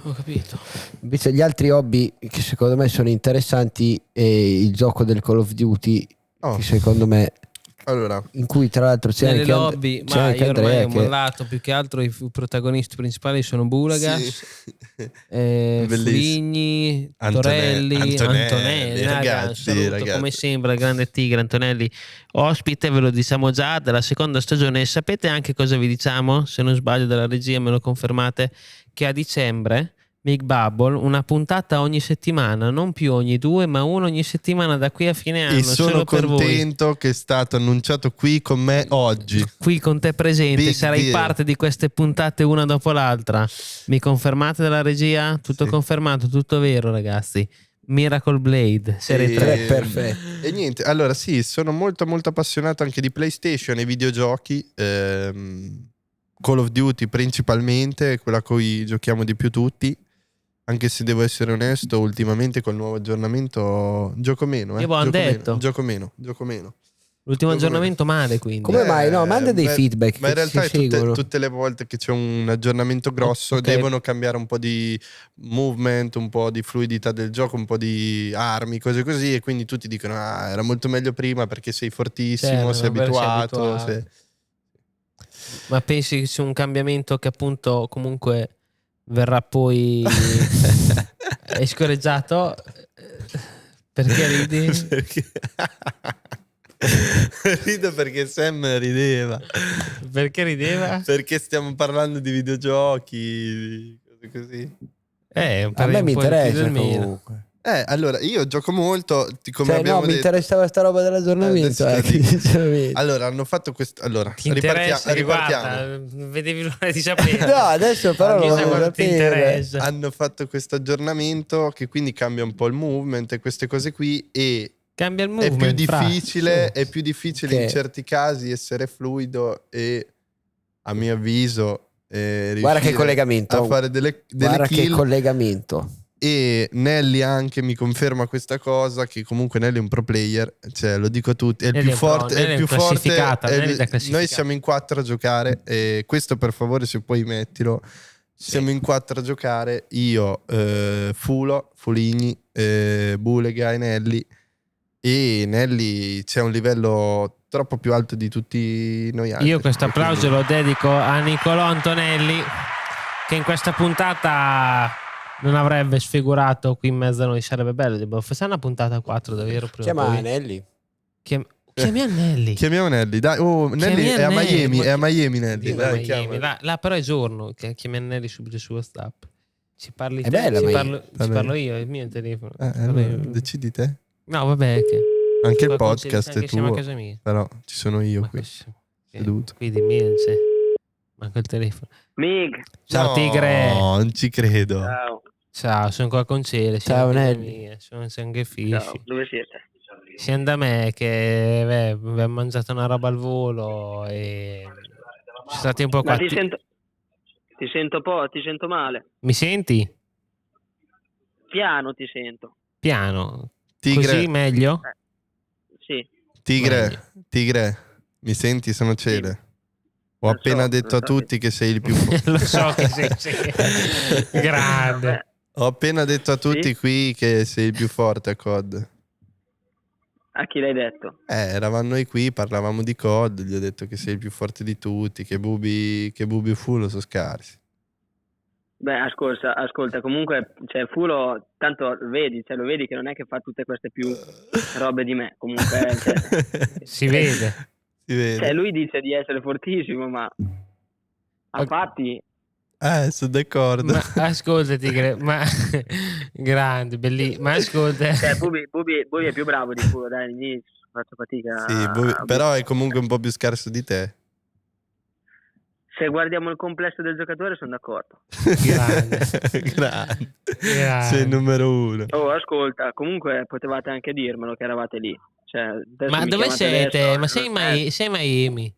Ho capito. Invece gli altri hobby che secondo me sono interessanti è il gioco del Call of Duty, Oh, che secondo me, allora, in cui tra l'altro c'è Nelle anche, lobby, c'è ma anche io ormai Andrea ho che... mollato, più che altro i protagonisti principali sono Bulagas, sì. Bellissimo. Fuligni, Torelli, Antonelli, raga, ragazzi, saluto ragazzi. come sempre il grande Tigre Antonelli, ospite, ve lo diciamo già, della seconda stagione. E sapete anche cosa vi diciamo? Se non sbaglio, dalla regia me lo confermate, che a dicembre Big Bubble, una puntata ogni settimana, non più ogni 2, ma una ogni settimana da qui a fine anno. E sono solo per voi. contento che è stato annunciato qui con me oggi. Qui con te presente, Big sarai deal. parte di queste puntate una dopo l'altra. Mi confermate dalla regia? Tutto Sì. confermato, tutto vero, ragazzi. Miracle Blade, serie 3. Perfetto. E niente, allora sì, sono molto molto appassionato anche di PlayStation e videogiochi. Call of Duty principalmente, quella a cui giochiamo di più tutti. Anche se devo essere onesto, ultimamente col nuovo aggiornamento gioco meno. Io avevo detto. Gioco meno. L'ultimo Gioco aggiornamento male, quindi. Come mai? No, manda dei feedback Ma in che realtà ci seguono. tutte le volte che c'è un aggiornamento grosso Ok. devono cambiare un po' di movement, un po' di fluidità del gioco, un po' di armi, cose così, e quindi tutti dicono era molto meglio prima perché sei fortissimo, Certo, sei perché sei abituato. abituato. Ma pensi che sia un cambiamento che appunto comunque verrà poi scorreggiato? Perché ridi? Perché... Rido perché Sam rideva. Perché rideva? Perché stiamo parlando di videogiochi, cose così. A me mi interessa comunque. Allora, io gioco molto, come Cioè, abbiamo no, mi detto. interessava sta roba dell'aggiornamento. Adesso lo dico. Sinceramente. Allora, hanno fatto questo. Allora, Ti interessa? ripartiamo. Guarda, vedevi l'ora di sapere. No, adesso però lo Chissà voglio quanto ti sapere. interessa. Hanno fatto questo aggiornamento che quindi cambia un po' il movement e queste cose qui, e Cambia il è movement. più difficile, Sì. è più difficile in Che- certi casi essere fluido e, a mio avviso, Guarda che riuscire collegamento. a fare delle Guarda che kill. collegamento. E Nelly anche mi conferma questa cosa, che comunque Nelly è un pro player, cioè lo dico a tutti, è il Nelly più è pro, forte, Nelly è il è più forte. classificata, Nelly da classificata. Noi siamo in 4 a giocare, e questo per favore se puoi mettilo. Siamo in 4 a giocare, io, Fuligni, Bulega e Nelly, E Nelly c'è un livello troppo più alto di tutti noi altri. Io questo applauso lo dedico a Nicolò Antonelli, che in questa puntata non avrebbe sfigurato qui in mezzo a noi. Sarebbe bello, devo fare una puntata 4 davvero. Chiama Nelly. Chiami Nelly. Chiamiamo Nelly, dai. Oh, Nelly è a Miami, è a Miami Nelly. Dai, Miami. chiamala. Là però è giorno. Chiami Nelly subito su WhatsApp. Ci parli È te, bella, ci parlo io, è il mio telefono. Allora, decidi te. No, vabbè, che Anche il qua podcast anche è siamo a tuo, casa mia. però ci sono io Ma qui, questo- seduto. Qui di Milce. Manca il telefono. Mig, Ciao No, Tigre. non ci credo. ciao. Ciao, sono qua con Cele. Ciao, siamo Nelly. mia, sono anche Ciao, fisci. dove siete? Siamo da me che abbiamo mangiato una roba al volo e ci state un po' qua. Ma ti sento male. Mi senti? Piano ti sento. Piano. Tigre, Così meglio? Sì. Tigre, mi senti? Sono Cele. Ho Lo appena so, detto a lo so. tutti che sei il più forte. Lo so che sei grande. Ho appena detto a tutti Sì? qui che sei il più forte a COD. A chi l'hai detto? Eravamo noi qui, parlavamo di COD, gli ho detto che sei il più forte di tutti, che Bubi e Fulo sono scarsi. Beh, ascolta, comunque, cioè, Fulo, tanto vedi, cioè, lo vedi che non è che fa tutte queste più robe di me, comunque, cioè, Si vede. Si vede. cioè, lui dice di essere fortissimo, ma a Ok. fatti, Sono d'accordo. Ma ascolta Tigre, ma grande, bellissimo. Ma ascolta. cioè, Bubi è più bravo di Fulo, dai, all'inizio faccio fatica. Sì, però è comunque un po' più scarso di te. Se guardiamo il complesso del giocatore sono d'accordo. Grande. Grande. Grande. Sei il numero uno. Oh, ascolta, comunque potevate anche dirmelo che eravate lì. Cioè, adesso Ma mi dove chiamate siete? adesso, Ma sei a Miami?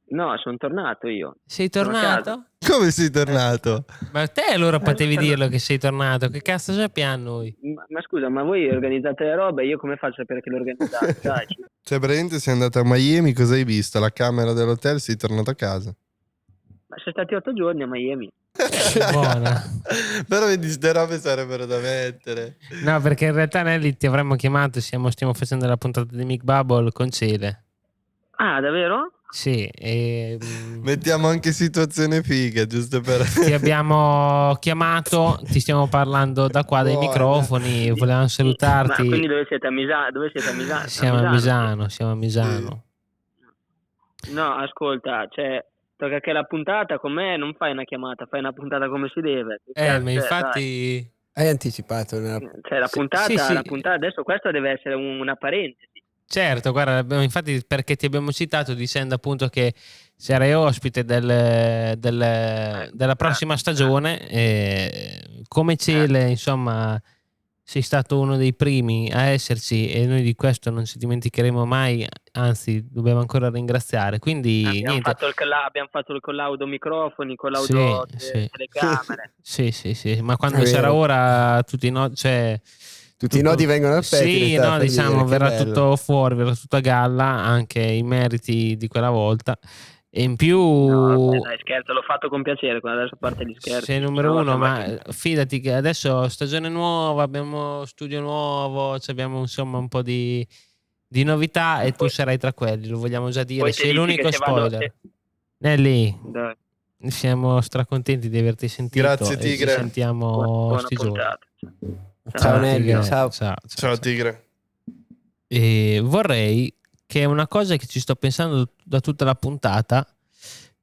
No, sono tornato io. Sei Sono a casa. tornato? Come sei tornato? Ma te allora potevi dirlo che sei tornato. Che cazzo sappiamo noi? Ma scusa, ma voi organizzate le robe, io come faccio a sapere che le organizzate? Dai. Cioè, praticamente sei andato a Miami, cosa hai visto? La camera dell'hotel, sei tornato a casa. Ma sei stati 8 giorni a Miami. Buona. Però vedi, ste robe sarebbero da mettere. No, perché in realtà Nelly ti avremmo chiamato. Stiamo facendo la puntata di Mick Bubble con Cele. Ah, davvero? Sì, e Mettiamo anche situazione figa, giusto per... ti abbiamo chiamato, ti stiamo parlando da qua dai Buona. microfoni, volevamo Ma salutarti. quindi dove siete? A Misano? Dove siete a Misano? Siamo a Misano, siamo a Misano. No, ascolta, cioè, tocca che la puntata con me non fai una chiamata, fai una puntata come si deve. Ma Cioè, infatti Hai anticipato dai. Cioè, la puntata, sì, sì. la puntata, adesso questo deve essere una parentesi. Certo, guarda, infatti perché ti abbiamo citato dicendo appunto che sarai ospite della prossima stagione e come Cele, insomma, sei stato uno dei primi a esserci e noi di questo non ci dimenticheremo mai, anzi dobbiamo ancora ringraziare. Quindi Abbiamo niente. fatto il collaudo microfoni, collaudo Sì. telecamere. Sì, ma quando È sarà vero. ora tutti cioè Tutti i nodi vengono al pettine. sì, stavo no, per diciamo, dire, che verrà bello. tutto fuori, verrà tutto a galla, anche i meriti di quella volta. E in più, No, vabbè, dai, scherzo, l'ho fatto con piacere, adesso a parte gli scherzi. sei numero No, uno, sono ma battuto. fidati che adesso stagione nuova, abbiamo studio nuovo, abbiamo insomma un po' di novità e tu Poi- sarai tra quelli, lo vogliamo già dire. poi ti Sei dici l'unico che se vado- spoiler. Nelly, Dai, siamo stracontenti di averti sentito. Grazie, e Tigre. ci sentiamo buona sti giorni. puntata. Ciao, Nelly, Tigre. ciao. Ciao Tigre. E vorrei che una cosa che ci sto pensando da tutta la puntata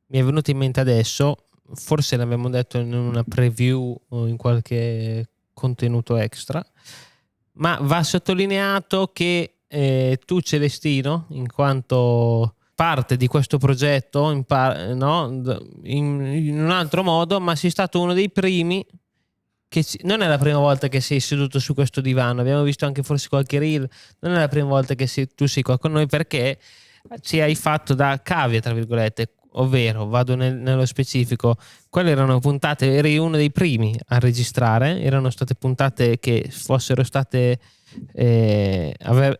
mi è venuta in mente adesso, forse l'abbiamo detto in una preview o in qualche contenuto extra, ma va sottolineato che tu Celestino, in quanto parte di questo progetto in un altro modo, ma sei stato uno dei primi che non è la prima volta che sei seduto su questo divano, abbiamo visto anche forse qualche reel, non è la prima volta che tu sei qua con noi perché ci hai fatto da cavia tra virgolette, ovvero vado nello specifico, quelle erano puntate, eri uno dei primi a registrare, erano state puntate che fossero state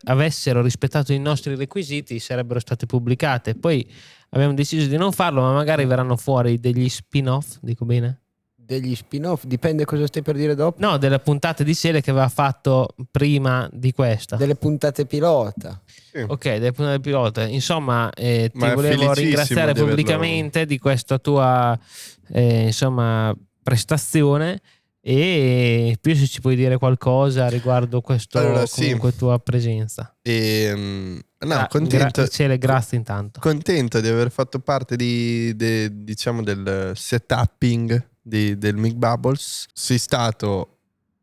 avessero rispettato i nostri requisiti sarebbero state pubblicate, poi abbiamo deciso di non farlo, ma magari verranno fuori degli spin-off, dico bene? Degli spin-off, dipende cosa stai per dire dopo. No, delle puntate di serie che aveva fatto prima di questa. Delle puntate pilota. Sì. Ok, delle puntate pilota. Insomma, ti Ma è volevo felicissimo ringraziare di averlo- pubblicamente di questa tua insomma, prestazione. E più se ci puoi dire qualcosa riguardo questo Allora, sì. comunque tua presenza. No, contento. Grazie intanto. Contento di aver fatto parte diciamo del setupping del Mick Bubbles. Sei stato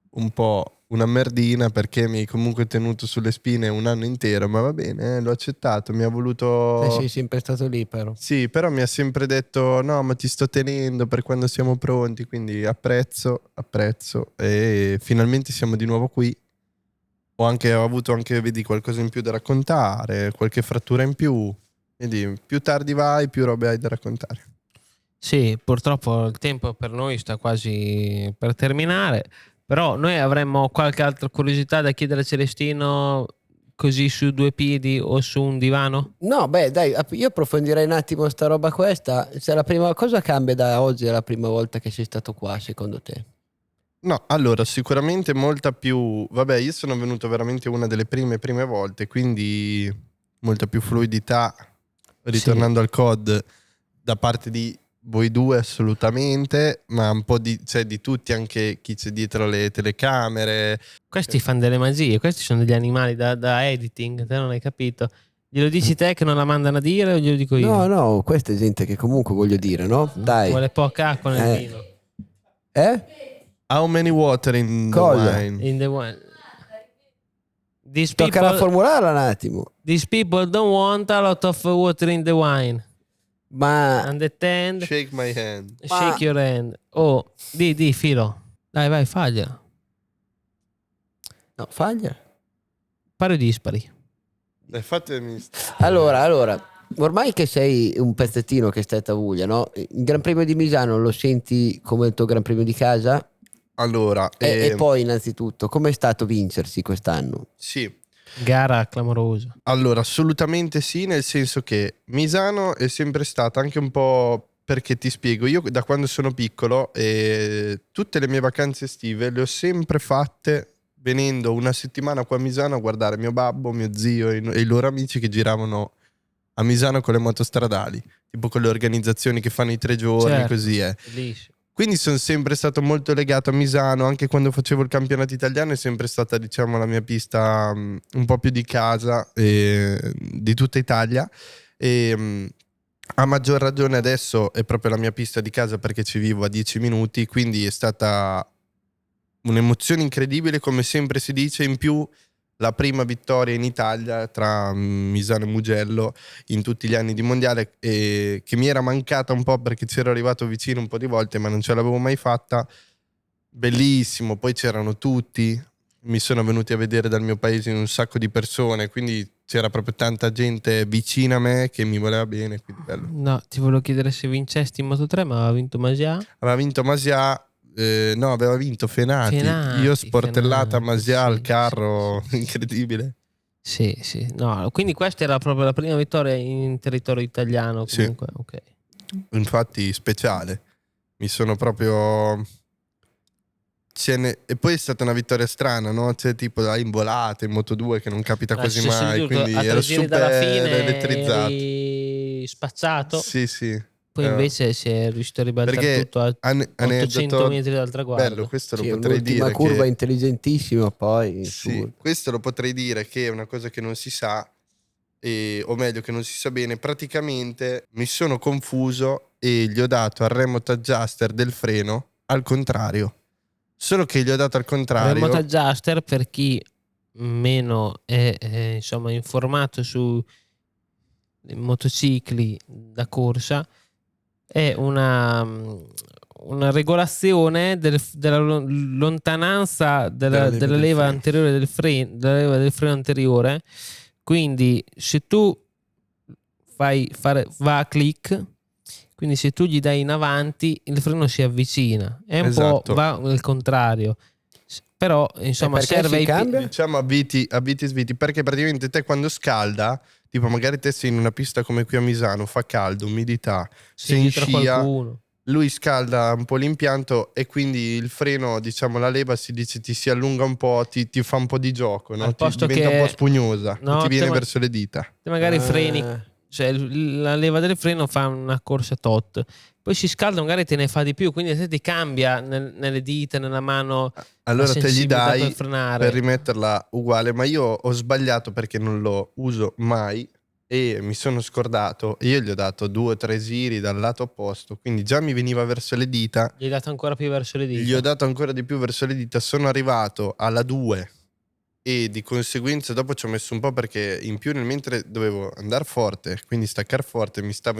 un po' una merdina perché mi hai comunque tenuto sulle spine un anno intero, ma va bene, l'ho accettato, mi ha voluto... Sei sempre stato lì però. Sì, però mi ha sempre detto no, ma ti sto tenendo per quando siamo pronti, quindi apprezzo e finalmente siamo di nuovo qui. Ho avuto anche, vedi, qualcosa in più da raccontare, qualche frattura in più. Quindi più tardi vai, più robe hai da raccontare. Sì, purtroppo il tempo per noi sta quasi per terminare, però noi avremmo qualche altra curiosità da chiedere a Celestino, così su due piedi o su un divano? No, beh, dai, io approfondirei un attimo sta roba questa. Se la prima cosa cambia da oggi alla prima volta che sei stato qua, secondo te? No, allora sicuramente molta più... Vabbè, io sono venuto veramente una delle prime volte, quindi molta più fluidità, ritornando al COD, da parte di voi due assolutamente, ma un po' di tutti, anche chi c'è dietro le telecamere. Questi fanno delle magie, questi sono degli animali da editing, te non hai capito? Glielo dici te che non la mandano a dire o glielo dico io? No, questa è gente che comunque voglio dire, no? Dai. Vuole poca acqua nel vino. How many water in the Cosa? wine? In the wine. Tocca formularla un attimo. These people don't want a lot of water in the wine. Ma Understand? Shake my hand. Shake your hand. Oh, di filo. Dai, vai, faglia. no, faglia. Pari o dispari? Fatemi... Allora, ormai che sei un pezzettino che stai a Tavuglia, no? Il Gran Premio di Misano lo senti come il tuo Gran Premio di casa? Allora... E poi innanzitutto, com'è stato vincersi quest'anno? Sì. Gara clamorosa. Allora, assolutamente sì, nel senso che Misano è sempre stata anche un po'... Perché ti spiego, io da quando sono piccolo tutte le mie vacanze estive le ho sempre fatte venendo una settimana qua a Misano a guardare mio babbo, mio zio e i loro amici che giravano a Misano con le moto stradali, tipo con le organizzazioni che fanno i 3 giorni, Certo. così è. Bellissimo. Quindi sono sempre stato molto legato a Misano, anche quando facevo il campionato italiano è sempre stata, diciamo, la mia pista un po' più di casa di tutta Italia. A maggior ragione adesso è proprio la mia pista di casa perché ci vivo a 10 minuti, quindi è stata un'emozione incredibile, come sempre si dice. In più la prima vittoria in Italia tra Misano e Mugello in tutti gli anni di mondiale, che mi era mancata un po' perché c'ero arrivato vicino un po' di volte ma non ce l'avevo mai fatta. Bellissimo, poi c'erano tutti, mi sono venuti a vedere dal mio paese un sacco di persone, quindi c'era proprio tanta gente vicina a me che mi voleva bene, quindi bello. No, ti volevo chiedere se vincesti in Moto3, ma aveva vinto Masia. Aveva vinto Masia, no, aveva vinto Fenati. Io sportellata Masia al carro, sì. incredibile. Sì. No, quindi questa era proprio la prima vittoria in territorio italiano comunque. Sì. Ok. Infatti speciale. Mi sono proprio... E poi è stata una vittoria strana, no? C'è tipo in volata, in Moto2 che non capita quasi mai, quindi ero super elettrizzato. Eri spazzato. Sì. Poi invece si è riuscito a ribaltare tutto a 800 metri dal traguardo. Bello, questo lo potrei dire. Una curva intelligentissima poi. Sì, questo lo potrei dire che è una cosa che non si sa, o meglio che non si sa bene. Praticamente mi sono confuso e gli ho dato al remote adjuster del freno al contrario. Solo che gli ho dato al contrario. Remote adjuster, per chi meno è insomma informato su motocicli da corsa, è una regolazione della lontananza della leva anteriore del freno, della leva del freno anteriore. Quindi se tu va a click, quindi se tu gli dai in avanti il freno si avvicina, è un po' va al contrario, però insomma serve diciamo a viti sviti, perché praticamente te quando scalda, tipo magari te sei in una pista come qui a Misano, fa caldo, umidità, sei in scia, lui scalda un po' l'impianto e quindi il freno, diciamo la leva si dice ti si allunga un po', ti fa un po' di gioco, no? Al posto diventa che- un po' spugnosa, No, ti viene te verso le dita. te magari freni, Ah, cioè la leva del freno fa una corsa tot, poi si scalda, magari te ne fa di più, quindi se ti cambia nelle dita, nella mano, la Allora te gli sensibilità per dai frenare. per rimetterla uguale, ma io ho sbagliato perché non lo uso mai e mi sono scordato. Io gli ho dato 2 o 3 giri dal lato opposto, quindi già mi veniva verso le dita. Gli hai dato ancora più verso le dita. Gli ho dato ancora di più verso le dita, sono arrivato alla 2 e di conseguenza dopo ci ho messo un po' perché in più nel mentre dovevo andare forte, quindi staccare forte, mi stavo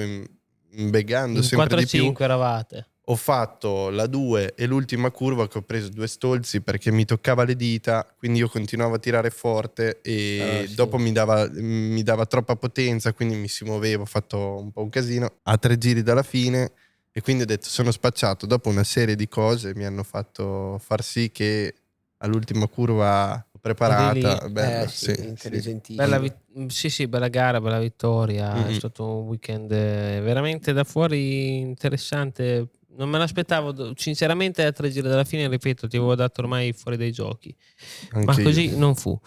imbegando In sempre di più. 4-5 eravate. Ho fatto la 2 e l'ultima curva che ho preso 2 stolzi perché mi toccava le dita, quindi io continuavo a tirare forte e Sì. dopo mi dava troppa potenza, quindi mi si muoveva, ho fatto un po' un casino. A 3 giri dalla fine e quindi ho detto sono spacciato. Dopo una serie di cose mi hanno fatto far sì che all'ultima curva preparata, Eri lì. bella, sì, sì. Bella, intelligentissimo. sì, bella gara, bella vittoria. È Mm-mm. stato un weekend veramente da fuori interessante. Non me l'aspettavo, sinceramente, a 3 giri dalla fine, ripeto, ti avevo dato ormai fuori dai giochi, ma Anche io. così non fu.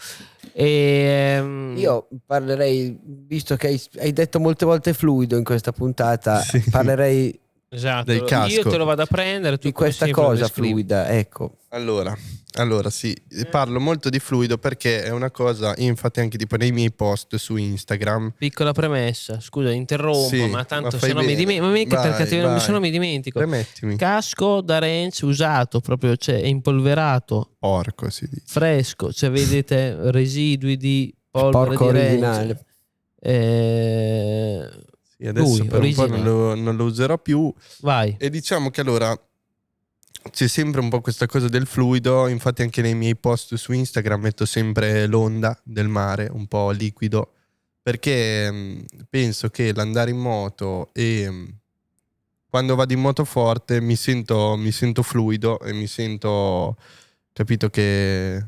E, Io parlerei, visto che hai detto molte volte fluido in questa puntata, Sì. parlerei esatto, del casco. io te lo vado a prendere, tu di come questa sempre lo cosa descrivi. fluida, ecco. Allora sì, parlo molto di fluido perché è una cosa, infatti anche tipo nei miei post su Instagram. Piccola premessa, scusa, interrompo, Sì, ma tanto fai se no mi bene. dimentico, ma mica per Vai, cattiveria, se vai. no mi dimentico. Premettimi. Casco da ranch usato, proprio, cioè è impolverato, Porco si dice. fresco, cioè vedete residui di polvere Sporco di originale. ranch. Eh, Sì, adesso lui, per un po' original. non lo userò più. Vai. E diciamo che allora c'è sempre un po' questa cosa del fluido, infatti anche nei miei post su Instagram metto sempre l'onda del mare, un po' liquido, perché penso che l'andare in moto e quando vado in moto forte mi sento fluido e mi sento, capito, che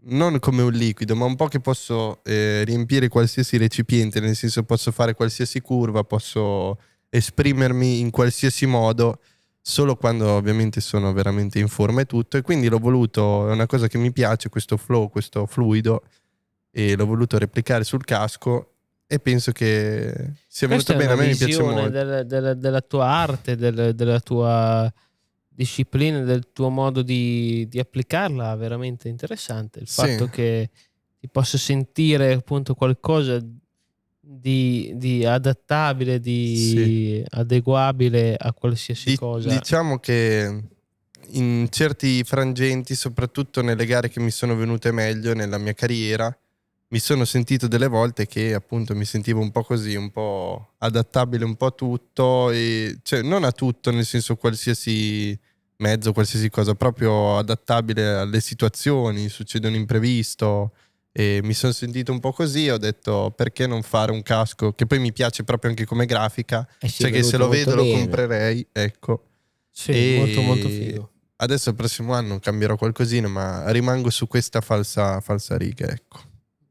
non come un liquido, ma un po' che posso riempire qualsiasi recipiente, nel senso posso fare qualsiasi curva, posso esprimermi in qualsiasi modo, solo quando ovviamente sono veramente in forma e tutto. E quindi l'ho voluto, è una cosa che mi piace, questo flow, questo fluido, e l'ho voluto replicare sul casco e penso che sia Questa venuto è bene, una a me mi piace visione molto. della tua arte, della tua disciplina, del tuo modo di applicarla, veramente interessante. Il Sì. fatto che ti possa sentire appunto qualcosa di adattabile, di adeguabile a qualsiasi cosa. Diciamo che in certi frangenti, soprattutto nelle gare che mi sono venute meglio nella mia carriera, mi sono sentito delle volte che appunto mi sentivo un po' così, un po' adattabile un po' a tutto, e, cioè non a tutto, nel senso qualsiasi mezzo, qualsiasi cosa, proprio adattabile alle situazioni, succede un imprevisto. E mi sono sentito un po' così, ho detto perché non fare un casco che poi mi piace proprio anche come grafica, Sì, cioè è che se venuto lo molto vedo lo bene. comprerei, ecco. Sì, E molto molto figo. adesso il prossimo anno cambierò qualcosina, ma rimango su questa falsa riga, ecco.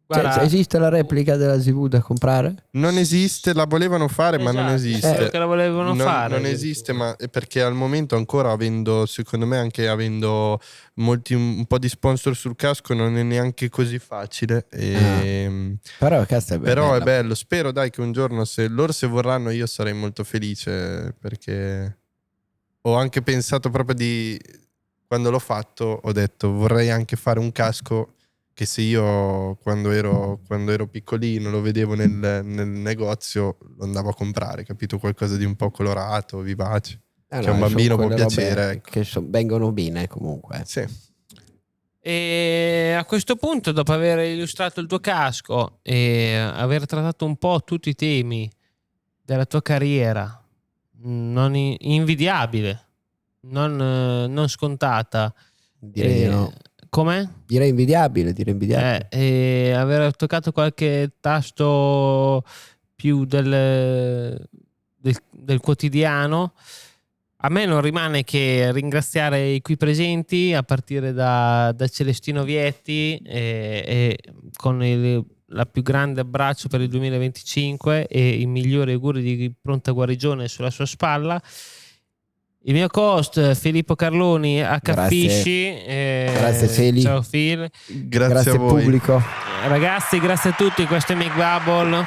Guarda, Esiste la replica della ZV da comprare? Non esiste, la volevano fare, ma non esatto, esiste. quello che la volevano fare Non addirittura. esiste, ma è perché al momento ancora avendo, secondo me, anche avendo un po' di sponsor sul casco, non è neanche così facile. Però cazzo è Però è bella. bello. Spero dai che un giorno, se vorranno, io sarei molto felice, perché ho anche pensato proprio quando l'ho fatto, ho detto vorrei anche fare un casco che se io quando ero piccolino lo vedevo nel negozio lo andavo a comprare, capito? Qualcosa di un po' colorato, vivace. Ah, Che no, a un bambino sono può quelle piacere, robe ecco. che vengono bene comunque. Sì. E a questo punto, dopo aver illustrato il tuo casco e aver trattato un po' tutti i temi della tua carriera, non invidiabile, non scontata, Direi di no. com'è? Direi invidiabile. E aver toccato qualche tasto più del quotidiano. A me non rimane che ringraziare i qui presenti, a partire da Celestino Vietti, e con la più grande abbraccio per il 2025 e i migliori auguri di pronta guarigione sulla sua spalla. Il mio host Filippo Carloni Accafisci. Grazie Feli. Ciao Phil. Grazie a voi. pubblico. Ragazzi, grazie a tutti. Questo è Mick Bubble.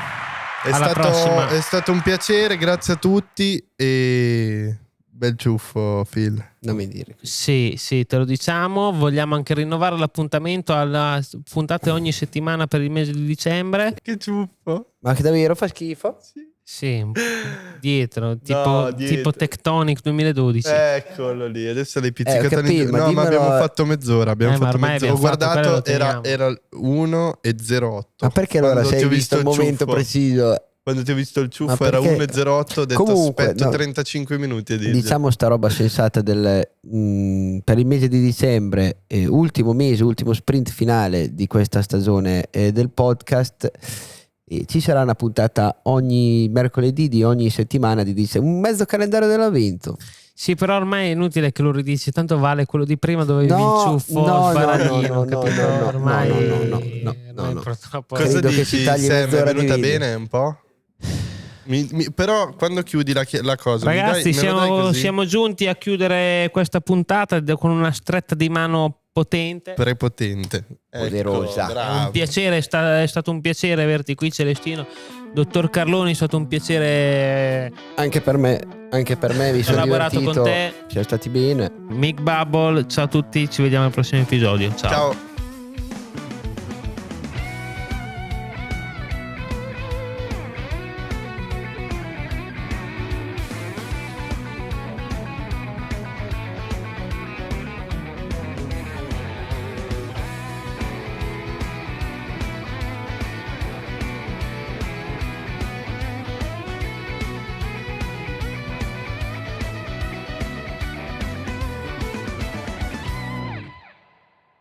Alla prossima. È stato un piacere, grazie a tutti e bel ciuffo Phil. Non mi dire. Sì, te lo diciamo. Vogliamo anche rinnovare l'appuntamento alla puntate ogni settimana per il mese di dicembre. Che ciuffo. Ma che davvero fa schifo? Sì, dietro, tipo Tectonic 2012. Eccolo lì, adesso le ho pizzicate. capito, ma ma abbiamo fatto mezz'ora. ma ormai Ho abbiamo guardato, fatto, era 1:08. Ma perché allora Quando se ti hai ho visto il momento ciuffo. preciso? Quando ti ho visto il Ma ciuffo era perché- 1:08, ho detto Comunque, aspetto no. 35 minuti a dirgli. Diciamo sta roba sensata per il mese di dicembre, ultimo mese, ultimo sprint finale di questa stagione del podcast. Ci sarà una puntata ogni mercoledì di ogni settimana di un mezzo calendario dell'avvento. Sì, però ormai è inutile che lo ridici, tanto vale quello di prima dove avevi No, il ciuffo, no, il paradino, no, capito? no, Ormai no. purtroppo Cosa Credo che dici? ci tagli Sam, è mezz'ora di venuta video. bene un po'? Però quando chiudi la cosa Ragazzi, me lo dai così? siamo giunti a chiudere questa puntata con una stretta di mano potente. Prepotente. Poderosa. Ecco, È bravo. un piacere, è stato un piacere averti qui, Celestino. Dottor Carloni, è stato un piacere. Anche per me vi sono Collaborato divertito. con te. Siamo stati bene. Mick Bubble, ciao a tutti, ci vediamo al prossimo episodio. Ciao. Ciao.